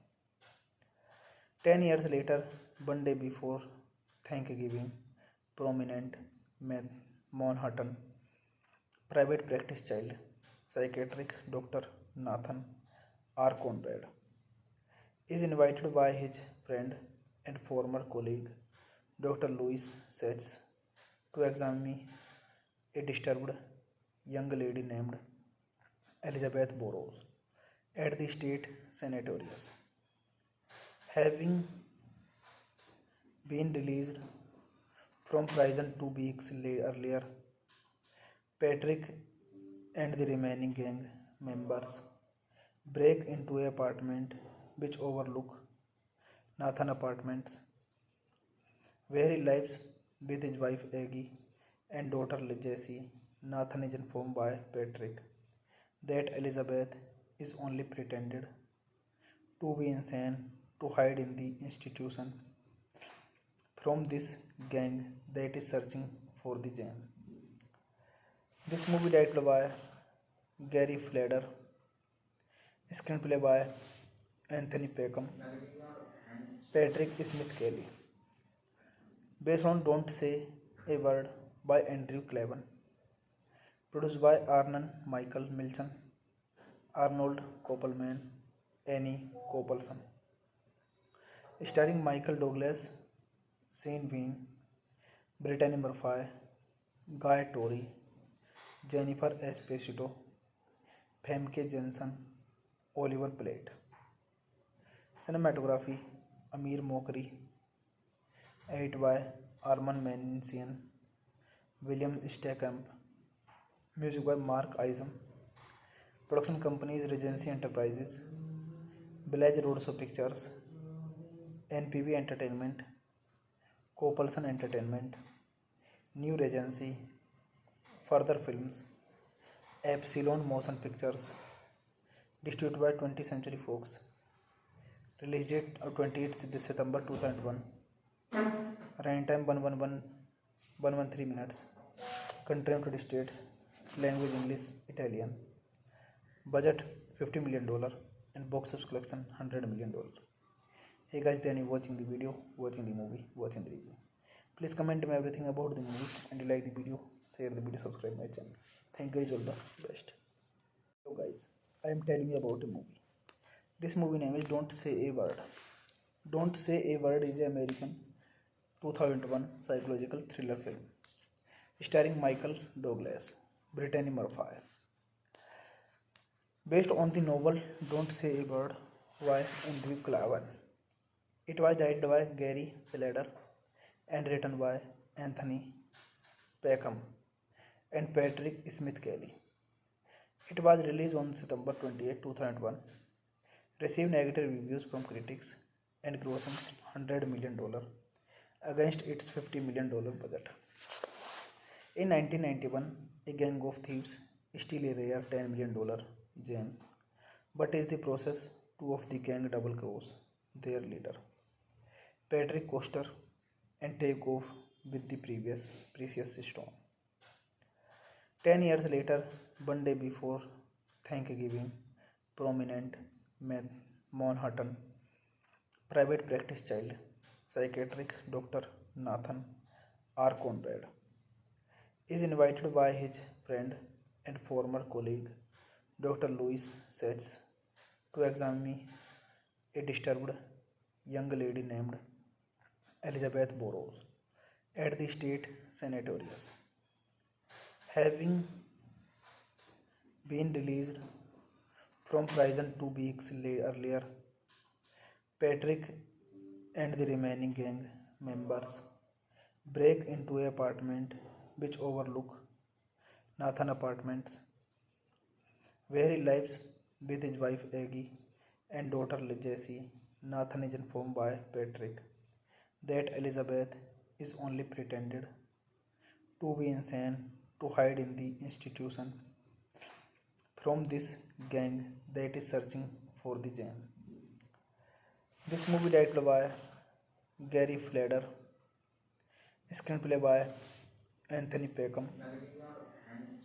Speaker 1: 10 years later, one day before Thanksgiving, prominent Manhattan private practice child psychiatrist Dr. Nathan R. Conrad is invited by his friend and former colleague Dr. Louis Sachs to examine a disturbed young lady named Elizabeth Burroughs at the state sanatorium. Having been released from prison 2 weeks earlier, Patrick and the remaining gang members break into an apartment which overlook Nathan Apartments, where he lives with his wife Aggie and daughter Jessie. Nathan is informed by Patrick that Elizabeth is only pretended to be insane to hide in the institution from this gang that is searching for the gem. This movie directed by Gary Fleder, screenplay by Anthony Peckham, Patrick Smith Kelly, based on Don't Say a Word by Andrew Clavin, produced by Arnon Michael Milchan, Arnold Koppelman, Annie Koppelson, starring Michael Douglas, Sean Bean, Brittany Murphy, Guy Torry, Jennifer Esposito, Famke Janssen, Oliver Platt. Cinematography Amir Mokri, edited by Arman Mansian, William Steckamp, music by Mark Isam. Production companies Regency Enterprises, Village Roadshow Pictures, NPV Entertainment, Copelson Entertainment, New Regency, Further Films, Epsilon Motion Pictures, distributed by 20th Century Fox. Release date 28th September 2001. Running time 113 minutes. Country United States. Language English, Italian. Budget $50 million and box office collection $100 million. Hey guys, then you watching the video, watching the movie, watching the review. Please comment me everything about the movie, and you like the video, share the video, subscribe my channel. Thank you guys, all the best. So guys, I am telling you about a movie. This movie name is Don't Say a Word. Don't Say a Word is an American 2001 psychological thriller film starring Michael Douglas, Brittany Murphy. Based on the novel Don't Say a Word by Andrew Klavan. It was directed by Gary Fleder and written by Anthony Peckham and Patrick Smith Kelly. It was released on September 28, 2001, received negative reviews from critics and grossing $100 million against its $50 million budget. In 1991, a gang of thieves steal a rare $10 million gem, but in the process, two of the gang double cross their leader, Patrick Coster, and take off with the precious stone. 10 years later, one day before Thanksgiving, prominent Manhattan private practice child psychiatrist Dr. Nathan R. Conrad is invited by his friend and former colleague Dr. Louis Sachs to examine a disturbed young lady named Elizabeth Burroughs at the state sanatorium. Having been released from prison 2 weeks earlier, Patrick and the remaining gang members break into an apartment which overlook Nathan Apartments, where he lives with his wife Aggie and daughter Jessie. Nathan is informed by Patrick that Elizabeth is only pretended to be insane to hide in the institution from this gang that is searching for the gem. This movie directed by Gary Fleder, screenplay by Anthony Peckham,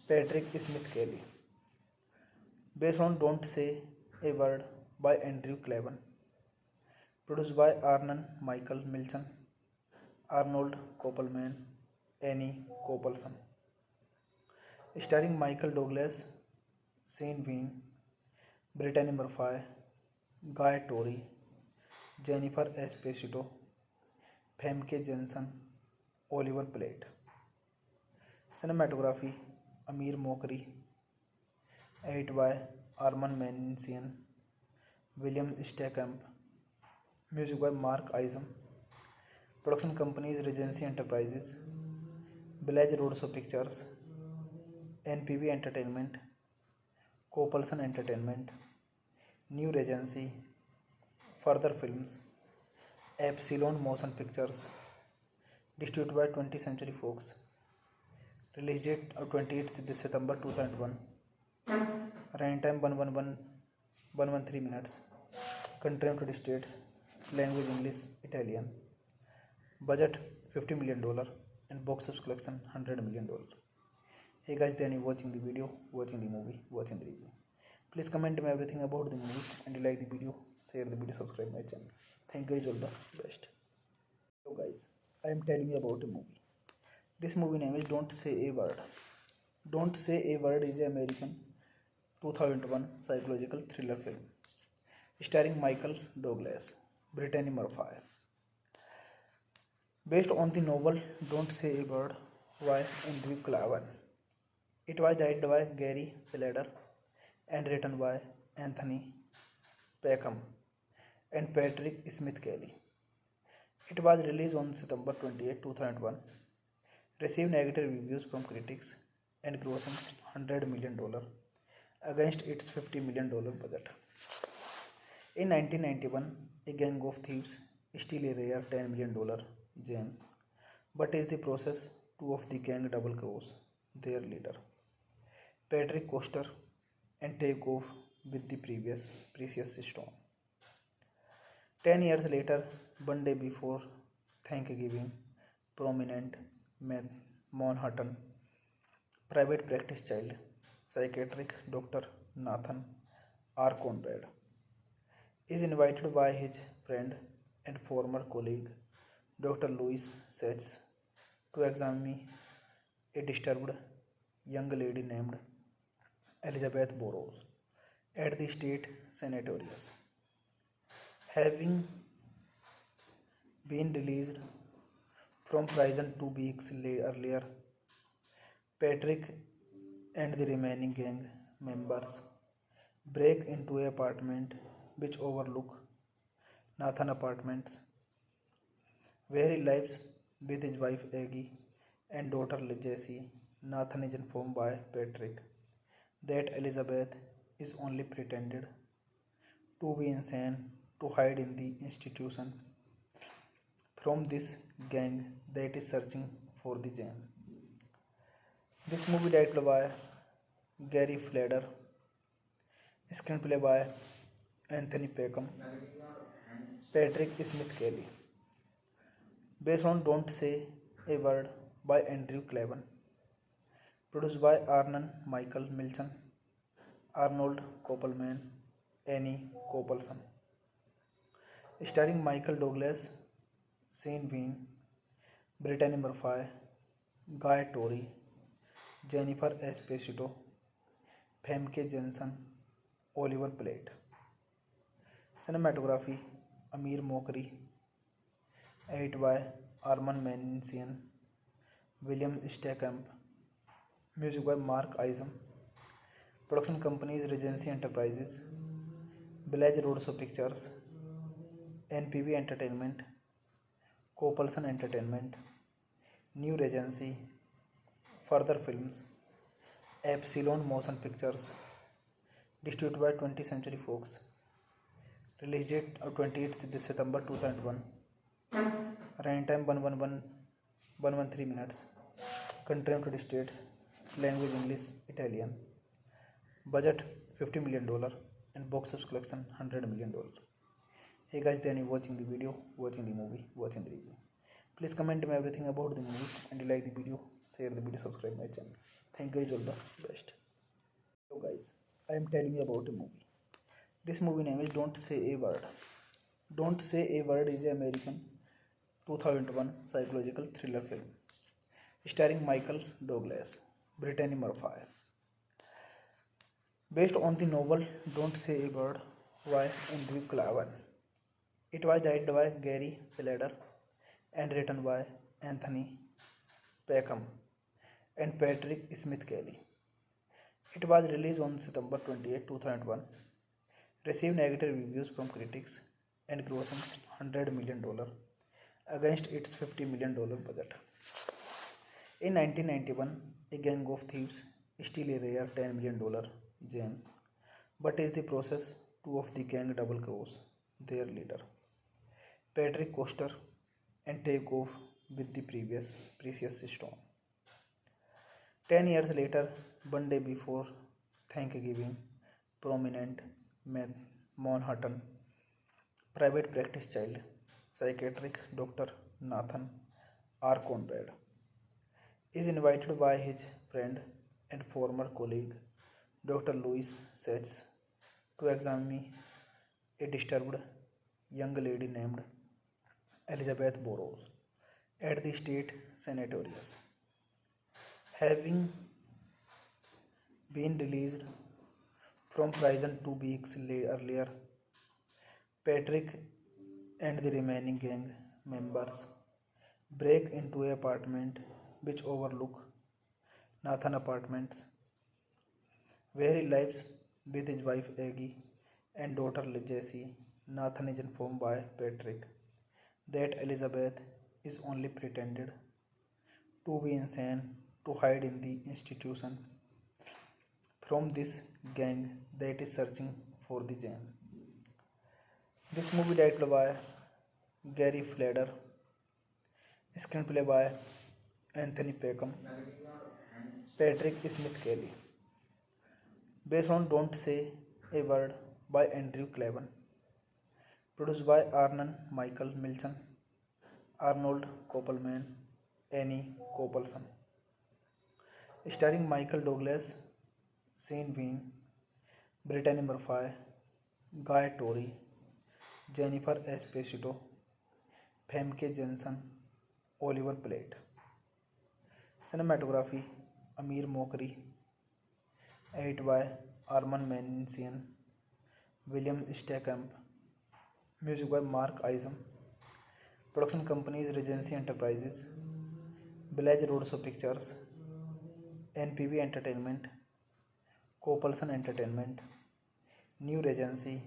Speaker 1: Patrick Smith Kelly, based on Don't Say a Word by Andrew Klavan, produced by Arnon Michael Milchan, Arnold Koppelman, Annie Koppelson, starring Michael Douglas, Sean Bean, Brittany Murphy, Guy Torry, Jennifer Esposito, Famke Janssen, Oliver Platt. Cinematography Amir Mokri, edited by Arman Mansian, William Steckamp, music by Mark Eisem. Production companies Regency Enterprises, Village Roadshow Pictures, NPV Entertainment, Coppelson Entertainment, New Regency, Further Films, Epsilon Motion Pictures, distributed by 20th Century Fox. Release date 28th September 2001. Running time 113 minutes. Country United States. Language English, Italian. Budget $50 million and box office collection $100 million. Hey guys, then you watching the video, watching the movie, watching the review. Please comment me everything about the movie, and you like the video, share the video, subscribe my channel. Thank you guys, all the best. So guys, I am telling you about a movie. This movie name is Don't Say a Word. Don't Say a Word is an American 2001 psychological thriller film starring Michael Douglas, Brittany Murphy. Based on the novel Don't Say a Word by Andrew Klavan. It was directed by Gary Fleder and written by Anthony Peckham and Patrick Smith Kelly. It was released on September 28, 2001, received negative reviews from critics and grossing $100 million against its $50 million budget. In 1991, a gang of thieves steal a rare $10 million gem, but in the process, two of the gang double cross their leader, Patrick Coster, and take off with the precious stone. 10 years later, one day before Thanksgiving, prominent Manhattan private practice child psychiatrist Dr. Nathan R. Conrad is invited by his friend and former colleague Dr. Louis Sachs to examine a disturbed young lady named Elizabeth Burroughs at the state sanatorium. Having been released from prison 2 weeks earlier, Patrick and the remaining gang members break into an apartment which overlook Nathan Apartments, where he lives with his wife Aggie and daughter Jessie. Nathan is informed by Patrick that Elizabeth is only pretended to be insane to hide in the institution from this gang that is searching for the gem. This movie directed by Gary Fleder, screenplay by Anthony Peckham, Patrick Smith Kelly, based on Don't Say a Word by Andrew Clavin, produced by Arnon Michael Milchan, Arnold Koppelman, Annie Koppelson, starring Michael Douglas, Sean Bean, Brittany Murphy, Guy Torry, Jennifer Esposito, Famke Janssen, Oliver Platt. Cinematography Amir Mokri, edited by Arman Mansian, William Steckamp, music by Mark Eisem. Production companies Regency Enterprises, Village Roadshow Pictures, NPV Entertainment, Copelson Entertainment, New Regency, Further Films, Epsilon Motion Pictures, distributed by 20th Century Fox. Release date of 28th September 2001. Running time 113 minutes. Country of 20 states. Language English, Italian. Budget $50 million and box office collection $100 million. Hey guys, then you watching the video, watching the movie, watching the review. Please comment me everything about the movie, and you like the video, share the video, subscribe my channel. Thank you guys, all the best. So guys, I am telling you about a movie. This movie name is Don't Say a Word. Don't Say a Word is an American 2001 psychological thriller film starring Michael Douglas, Brittany Murphy, based on the novel Don't Say a Word by Andrew Clavin. It was directed by Gary Fleder and written by Anthony Peckham and Patrick Smith Kelly. It was released on September 28, 2001, received negative reviews from critics and grossing $100 million against its $50 million budget. In 1991, a gang of thieves steal a rare $10 million gem, but in the process, two of the gang double cross their leader, Patrick Coster, and take off with the precious stone. 10 years later, one day before Thanksgiving, prominent Manhattan private practice child psychiatrist Dr. Nathan R. Conrad is invited by his friend and former colleague Dr. Louis Sachs to examine a disturbed young lady named Elizabeth Burroughs at the state sanatorium. Having been released from prison 2 weeks earlier, Patrick and the remaining gang members break into an apartment which overlook Nathan Apartments, where he lives with his wife Aggie and daughter Jessie. Nathan is informed by Patrick that Elizabeth is only pretended to be insane to hide in the institution from this gang that is searching for the gem. This movie directed by Gary Fleder, screenplay by Anthony Peckham, Patrick Smith Kelly, based on Don't Say a Word by Andrew Clavin, Produced by Arnon Michael Milchan, Arnold Koppelman, Annie Koppelson. Starring Michael Douglas, Sean Bean, Brittany Murphy, Guy Torry, Jennifer Esposito, Famke Janssen, Oliver Platt. Cinematography Amir Mokri, edited by Arman Mansian, William Steckamp, music by Mark Isam. Production companies Regency Enterprises, Village Roadshow Pictures, NPV Entertainment, Copelson Entertainment, New Regency,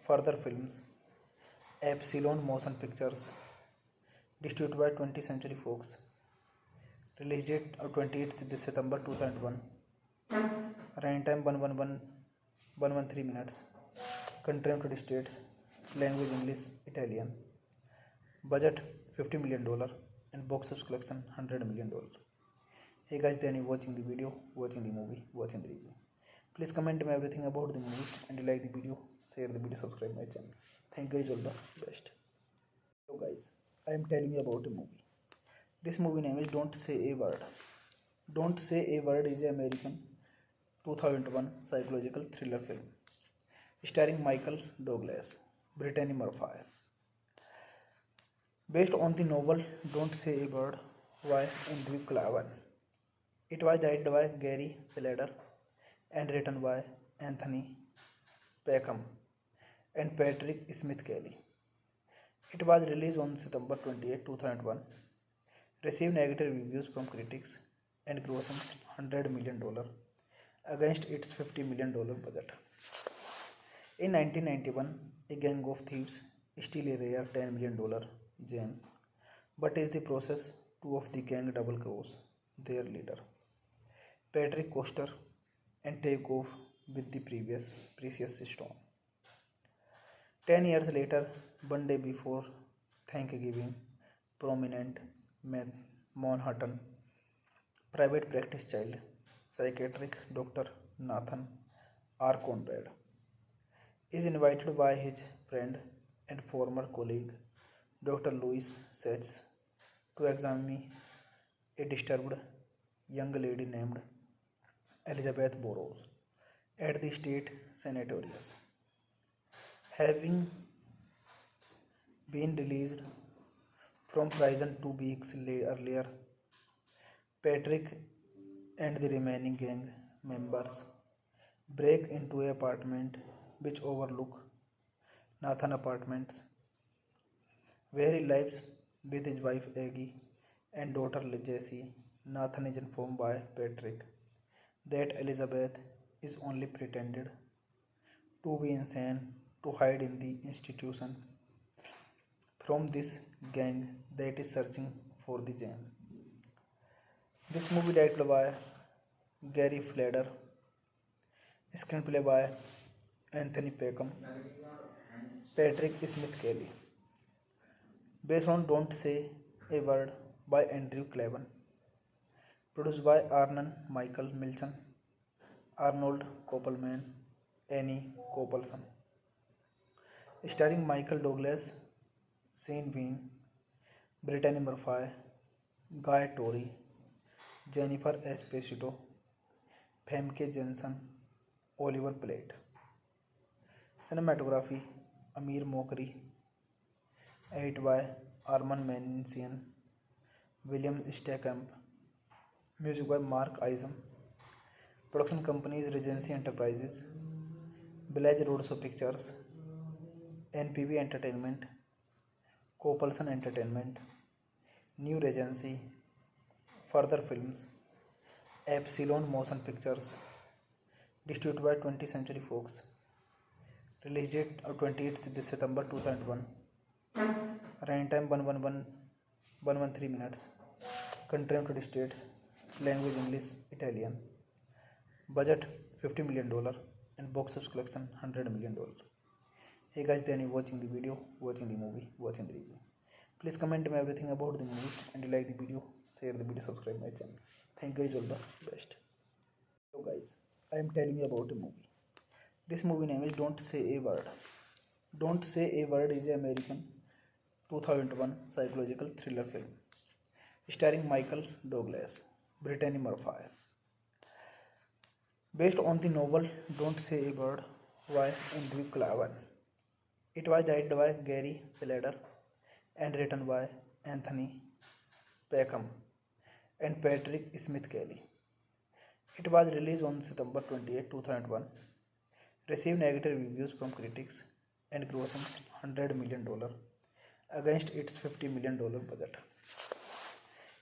Speaker 1: Further Films, Epsilon Motion Pictures, distributed by 20th Century Fox. Release date of 28th September 2001. Running time 113 minutes. Country United States. Language English, Italian. Budget $50 million and box office collection $100 million. Hey guys, then you watching the video, watching the movie, watching the review. Please comment me everything about the movie, and you like the video, share the video, subscribe my channel. Thank you guys, all the best. So guys, I am telling you about a movie. This movie name is Don't Say a Word. Don't Say a Word is an American 2001 psychological thriller film starring Michael Douglas, Brittany Murphy. Based on the novel Don't Say a Word by Andrew Klavan. It was directed by Gary Fleder and written by Anthony Peckham and Patrick Smith Kelly. It was released on September 28, 2001, received negative reviews from critics and grossed $100 million against its $50 million budget. In 1991, a gang of thieves steal a rare $10 million gem, but in the process, two of the gang double cross their leader, Patrick Coster, and take off with the precious stone. 10 years later, one day before Thanksgiving, prominent Manhattan private practice child psychiatrist Dr. Nathan R. Conrad is invited by his friend and former colleague Dr. Louis Sachs to examine a disturbed young lady named Elizabeth Burroughs at the state sanatorium. Having been released from prison 2 weeks earlier, Patrick and the remaining gang members break into an apartment which overlook Nathan Apartments, where he lives with his wife Aggie and daughter Jessie. Nathan is informed by Patrick that Elizabeth is only pretended to be insane to hide in the institution from this gang that is searching for the gem. This movie directed by Gary Fleder, screenplay by Anthony Peckham, Patrick Smith Kelly, based on Don't Say a Word by Andrew Klavan, produced by Arnon Michael Milchan, Arnold Koppelman, Annie Koppelson, starring Michael Douglas, Sean Bean, Brittany Murphy, Guy Torry, Jennifer Esposito, Famke Janssen, Oliver Platt. Cinematography Amir Mokri, edited by Arman Mansian, William Steckamp, music by Mark Isam. Production companies Regency Enterprises, Village Roadshow Pictures, NPV Entertainment, Copelson Entertainment, New Regency, Further Films, Epsilon Motion Pictures, distributed by 20th Century Fox. Release date of 28th September 2001. Running time 113 minutes. Country United States. Language English, Italian. Budget $50 million and box office collection $100 million. Hey guys, then you watching the video, watching the movie, watching the review. Please comment me everything about the movie, and you like the video, share the video, subscribe my channel. Thank you guys, all the best. So guys, I am telling you about a movie. This movie name is Don't Say a Word. Don't Say a Word is an American 2001 psychological thriller film starring Michael Douglas, Brittany Murphy, based on the novel Don't Say a Word by Andrew Klavan. It was directed by Gary Fleder and written by Anthony Peckham and Patrick Smith Kelly. It was released on September 28, 2001, received negative reviews from critics, and grossing $100 million against its $50 million budget.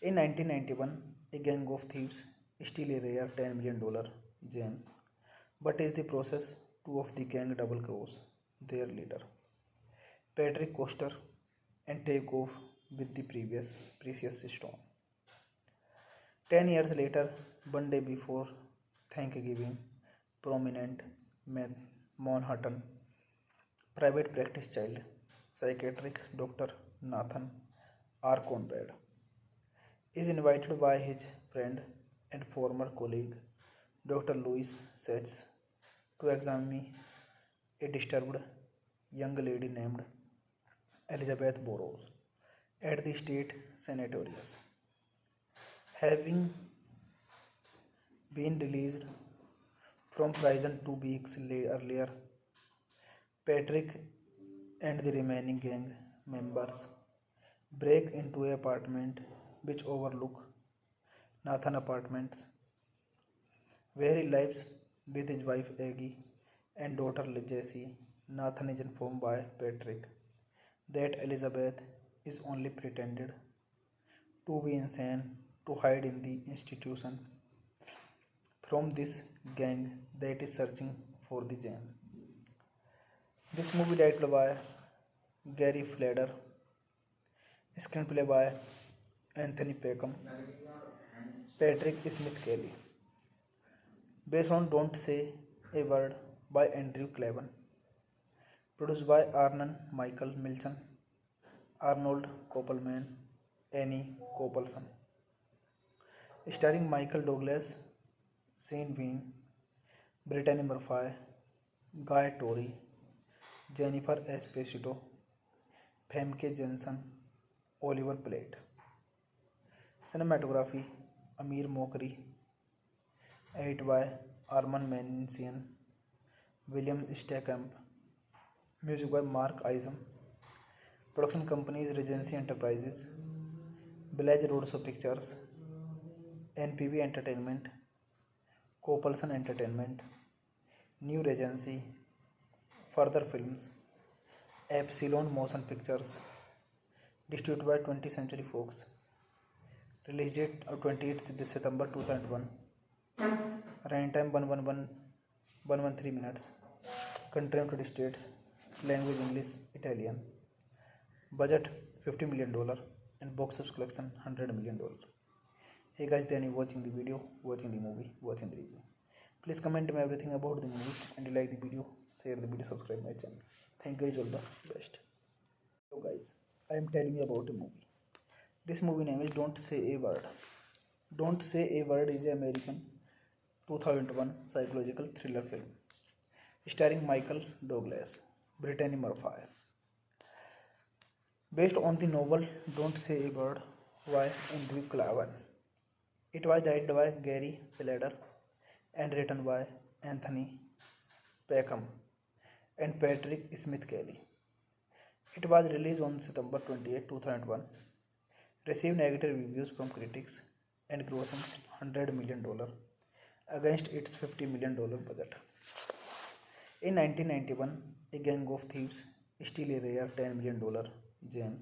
Speaker 1: In 1991, a gang of thieves steal a rare $10 million gem, but in the process, two of the gang double cross their leader, Patrick Coster, and take off with the previous precious stone. 10 years later, one day before Thanksgiving, prominent Manhattan private practice child psychiatrist Dr. Nathan R. Conrad is invited by his friend and former colleague Dr. Louis Sachs to examine a disturbed young lady named Elizabeth Burroughs at the state sanatorium. Having been released from prison 2 weeks earlier, Patrick and the remaining gang members break into an apartment which overlook Nathan Apartments, where he lives with his wife Aggie and daughter Jessie. Nathan is informed by Patrick that Elizabeth is only pretended to be insane to hide in the institution from this gang that is searching for the gem. This movie directed by Gary Fleder, screenplay by Anthony Peckham, Patrick Smith Kelly, based on Don't Say a Word by Andrew Klavan, produced by Arnon Michael Milchan, Arnold Koppelman, Annie Koppelson, starring Michael Douglas, Sean Bean, Brittany Murphy, Guy Torry, Jennifer Esposito, Famke Janssen, Oliver Platt. Cinematography Amir Mokri, edited by Arman Mansian, William Steckamp, music by Mark Isam. Production companies Regency Enterprises, Village Roadshow Pictures, NPV Entertainment, Copelson Entertainment, New Regency, Further Films, Epsilon Motion Pictures, distributed by 20th Century Fox. Release date of 28th September 2001. Running time 113 minutes. Country United States. Language English, Italian. Budget $50 million and box office collection $100 million. Hey guys, then you watching the video, watching the movie, watching the review. Please comment me everything about the movie and you like the video, share the video, subscribe my channel. Thank you guys, all the best. So guys, I am telling you about a movie. This movie name is Don't Say a Word. Don't Say a Word is an American 2001 psychological thriller film starring Michael Douglas, Brittany Murphy, based on the novel Don't Say a Word by Andrew Klavan. It was directed by Gary Fleder and written by Anthony Peckham and Patrick Smith Kelly. It was released on September 28, 2001, received negative reviews from critics, and grossing $100 million against its $50 million budget. In 1991, a gang of thieves steal a rare $10 million gem,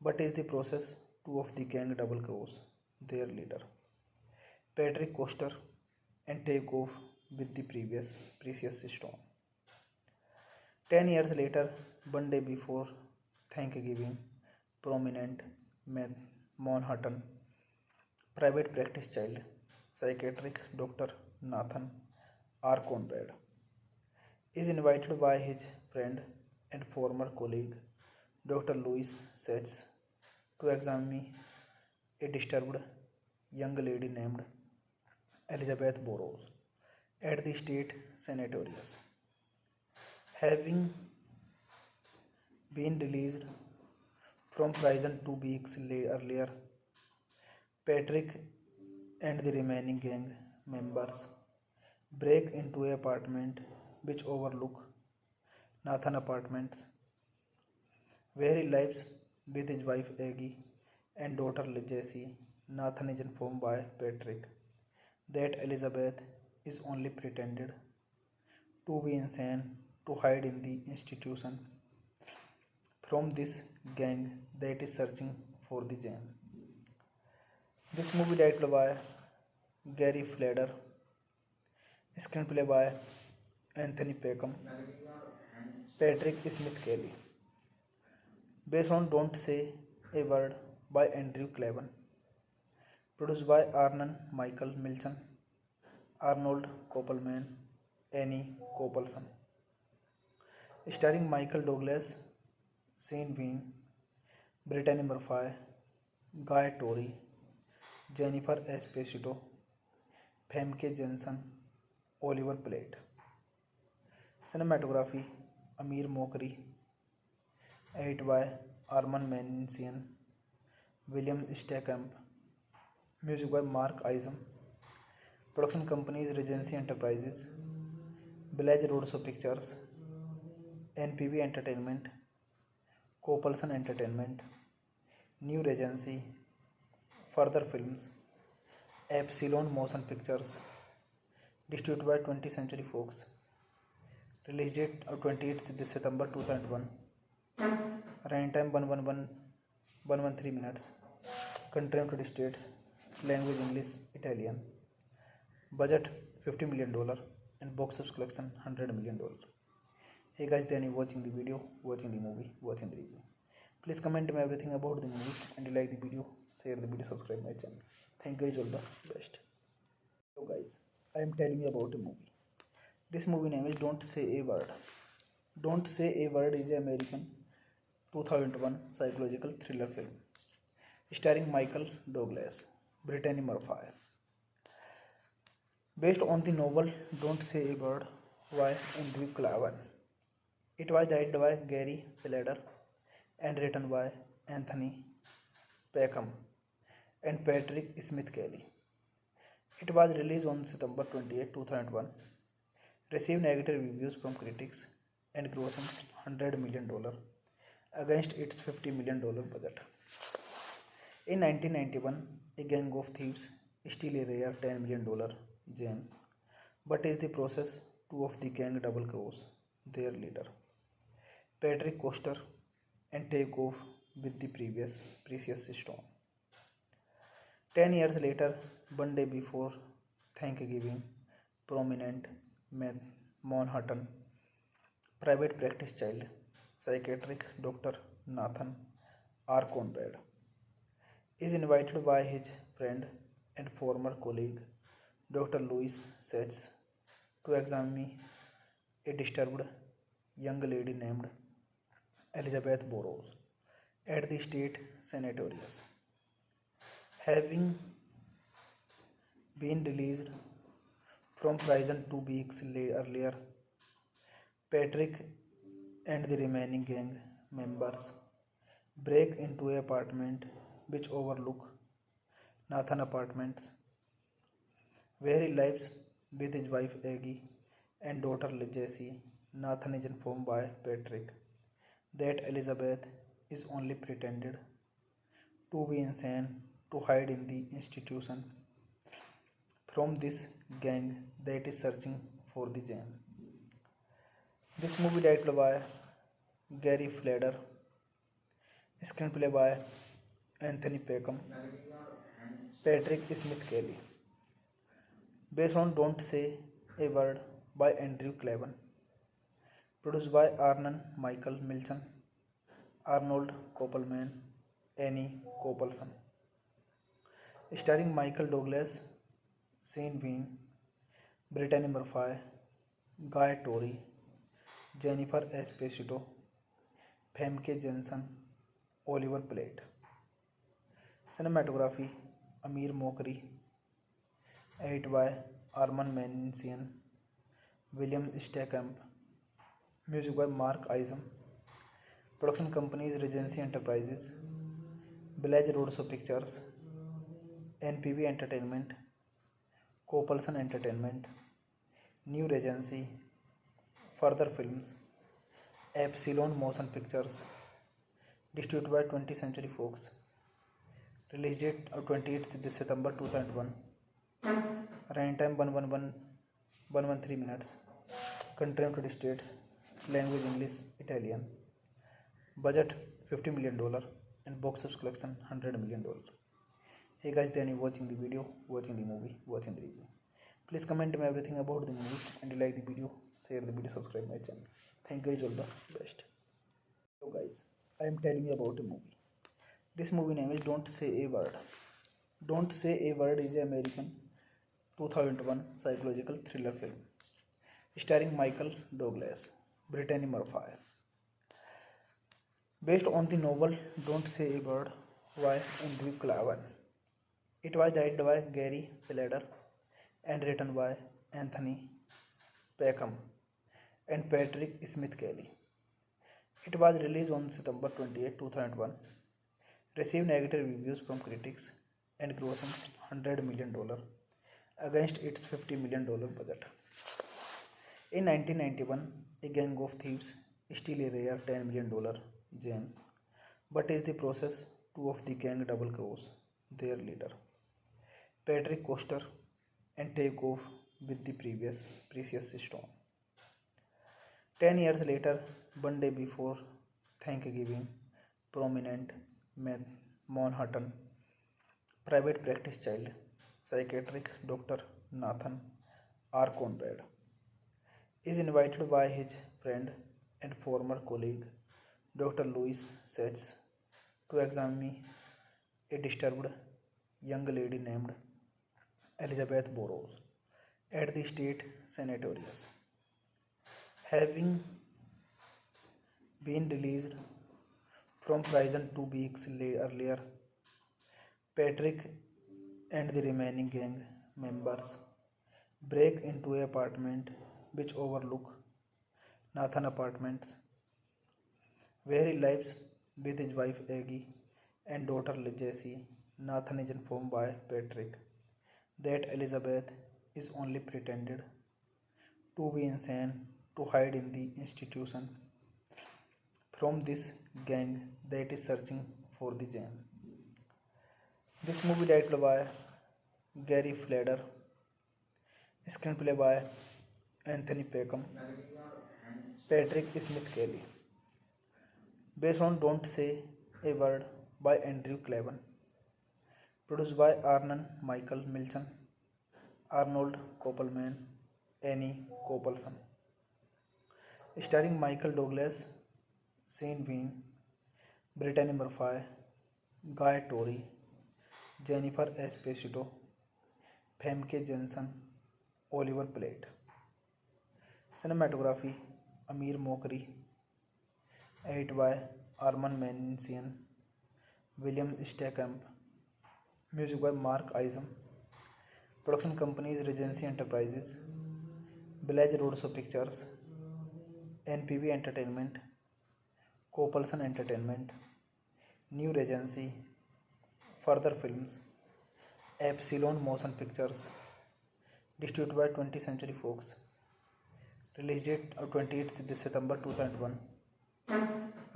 Speaker 1: but in the process, two of the gang double cross their leader, Patrick Coster, and take off with the previous precious stone. 10 years later, one day before Thanksgiving, prominent Manhattan private practice child psychiatrist Dr. Nathan R. Conrad is invited by his friend and former colleague Dr. Louis Sachs to examine a disturbed young lady named Elizabeth Burroughs at the state sanatorium. Having been released from prison 2 weeks earlier. Patrick and the remaining gang members break into an apartment which overlook Nathan Apartments, where he lives with his wife Aggie and daughter Jessie. Nathan is informed by Patrick that Elizabeth is only pretended to be insane to hide in the institution from this gang that is searching for the gem. This movie directed by Gary Fleder, screenplay by Anthony Peckham, Patrick Smith Kelly, based on Don't Say a Word by Andrew Clavin, produced by Arnon Michael Milchan, Arnold Koppelman, Annie Koppelson, starring Michael Douglas, Sean Bean, Brittany Murphy, Guy Torry, Jennifer Esposito, Famke Janssen, Oliver Platt. Cinematography Amir Mokri, edited by Arman Mansian, William Steckamp, music by Mark Isam. Production companies Regency Enterprises, Village Roadshow Pictures, NPV Entertainment, Copelson Entertainment, New Regency, Further Films, Epsilon Motion Pictures, distributed by 20th Century Fox. Release date of 28th September 2001. Running time 113 minutes. Country United States. Language English, Italian. Budget $50 million and box office collection $100 million. Hey guys, then you watching the video, watching the movie, watching the review. Please comment me everything about the movie and you like the video, share the video, subscribe my channel. Thank you guys, all the best. So guys, I am telling you about a movie. This movie name is Don't Say a Word. Don't Say a Word is an American 2001 psychological thriller film starring Michael Douglas, Brittany Murphy. Based on the novel Don't Say a Word by Andrew Clavin. It was directed by Gary Fleder and written by Anthony Peckham and Patrick Smith Kelly. It was released on September 28, 2001, received negative reviews from critics and grossing $100 million against its $50 million budget. In 1991, a gang of thieves steal a rare $10 million gem, but in the process, two of the gang double cross their leader, Patrick Coster, and take off with the precious stone. 10 years later, one day before Thanksgiving, prominent Manhattan private practice child psychiatrist Dr. Nathan R. Conrad is invited by his friend and former colleague Dr. Louis Sachs to examine a disturbed young lady named Elizabeth Burroughs at the state sanatorium. Having been released from prison 2 weeks earlier, Patrick and the remaining gang members break into an apartment which overlook Nathan Apartments, where he lives with his wife Aggie and daughter Jessie. Nathan is informed by Patrick that Elizabeth is only pretended to be insane to hide in the institution from this gang that is searching for the gem. This movie directed by Gary Fleder, screenplay by Anthony Peckham, Patrick Smith Kelly, based on Don't Say a Word by Andrew Clavin, produced by Arnon Michael Milchan, Arnold Koppelman, Annie Koppelson, starring Michael Douglas, Sean Bean, Brittany Murphy, Guy Torry, Jennifer Esposito, Famke Janssen, Oliver Platt. Cinematography Amir Mokri, edited by Arman Mansian, William Steckamp, music by Mark Isam. Production companies Regency Enterprises, Village Roadshow Pictures, NPV Entertainment, Copelson Entertainment, New Regency, Further Films, Epsilon Motion Pictures, distributed by 20th Century Fox. Release date of 28th September 2001. Running time 113 minutes. Country of 20 states. Language English, Italian. Budget $50 million and box office collection $100 million. Hey guys, then you watching the video, watching the movie, watching the review. Please comment me everything about the movie, and you like the video, share the video, subscribe my channel. Thank you guys, all the best. So guys, I am telling you about a movie. This movie name is Don't Say a Word. Don't Say a Word is an American 2001 psychological thriller film starring Michael Douglas, Brittany Murphy. Based on the novel Don't Say a Word by Andrew Klavan. It was directed by Gary Fleder and written by Anthony Peckham and Patrick Smith Kelly. It was released on September 28, 2001, received negative reviews from critics and grossing $100 million against its $50 million budget. In 1991, a gang of thieves steal a rare $10 million gem, but in the process, two of the gang double cross their leader, Patrick Coster, and take off with the precious stone. 10 years later, one day before Thanksgiving, prominent Manhattan private practice child psychiatrist Dr. Nathan R. Conrad is invited by his friend and former colleague Dr. Louis Sachs to examine a disturbed young lady named Elizabeth Burroughs at the state sanatorium. Having been released from prison 2 weeks earlier, Patrick and the remaining gang members break into an apartment which overlook Nathan Apartments, where he lives with his wife Aggie and daughter Jessie. Nathan is informed by Patrick that Elizabeth is only pretended to be insane to hide in the institution from this gang that is searching for the gem. This movie directed by Gary Fleder, screenplay by Anthony Peckham, Patrick Smith Kelly, based on Don't Say a Word by Andrew Klavan, produced by Arnon Michael Milchan, Arnold Koppelman, Annie Coppelson, starring Michael Douglas, Sean Bean, Brittany Murphy, Guy Torry, Jennifer Esposito, Famke Janssen, Oliver Platt. Cinematography Amir Mokri, edited by Arman Mansian, William Steckamp, music by Mark Isam. Production companies Regency Enterprises, Village Roadshow Pictures, NPV Entertainment, Copelson Entertainment, New Regency, Further Films, Epsilon Motion Pictures, distributed by 20th Century Fox. Release date of 28th September 2001.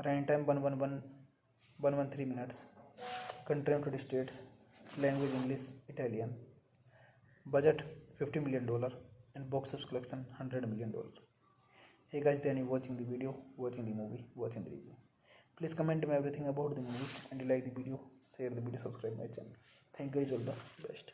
Speaker 1: Running time 113 minutes. Country of 20 states. Language English, Italian. Budget $50 million and box office collection $100 million. Hey guys, then you watching the video, watching the movie, watching the review. Please comment me everything about the movie, and you like the video, share the video, subscribe my channel. Thank you guys, all the best.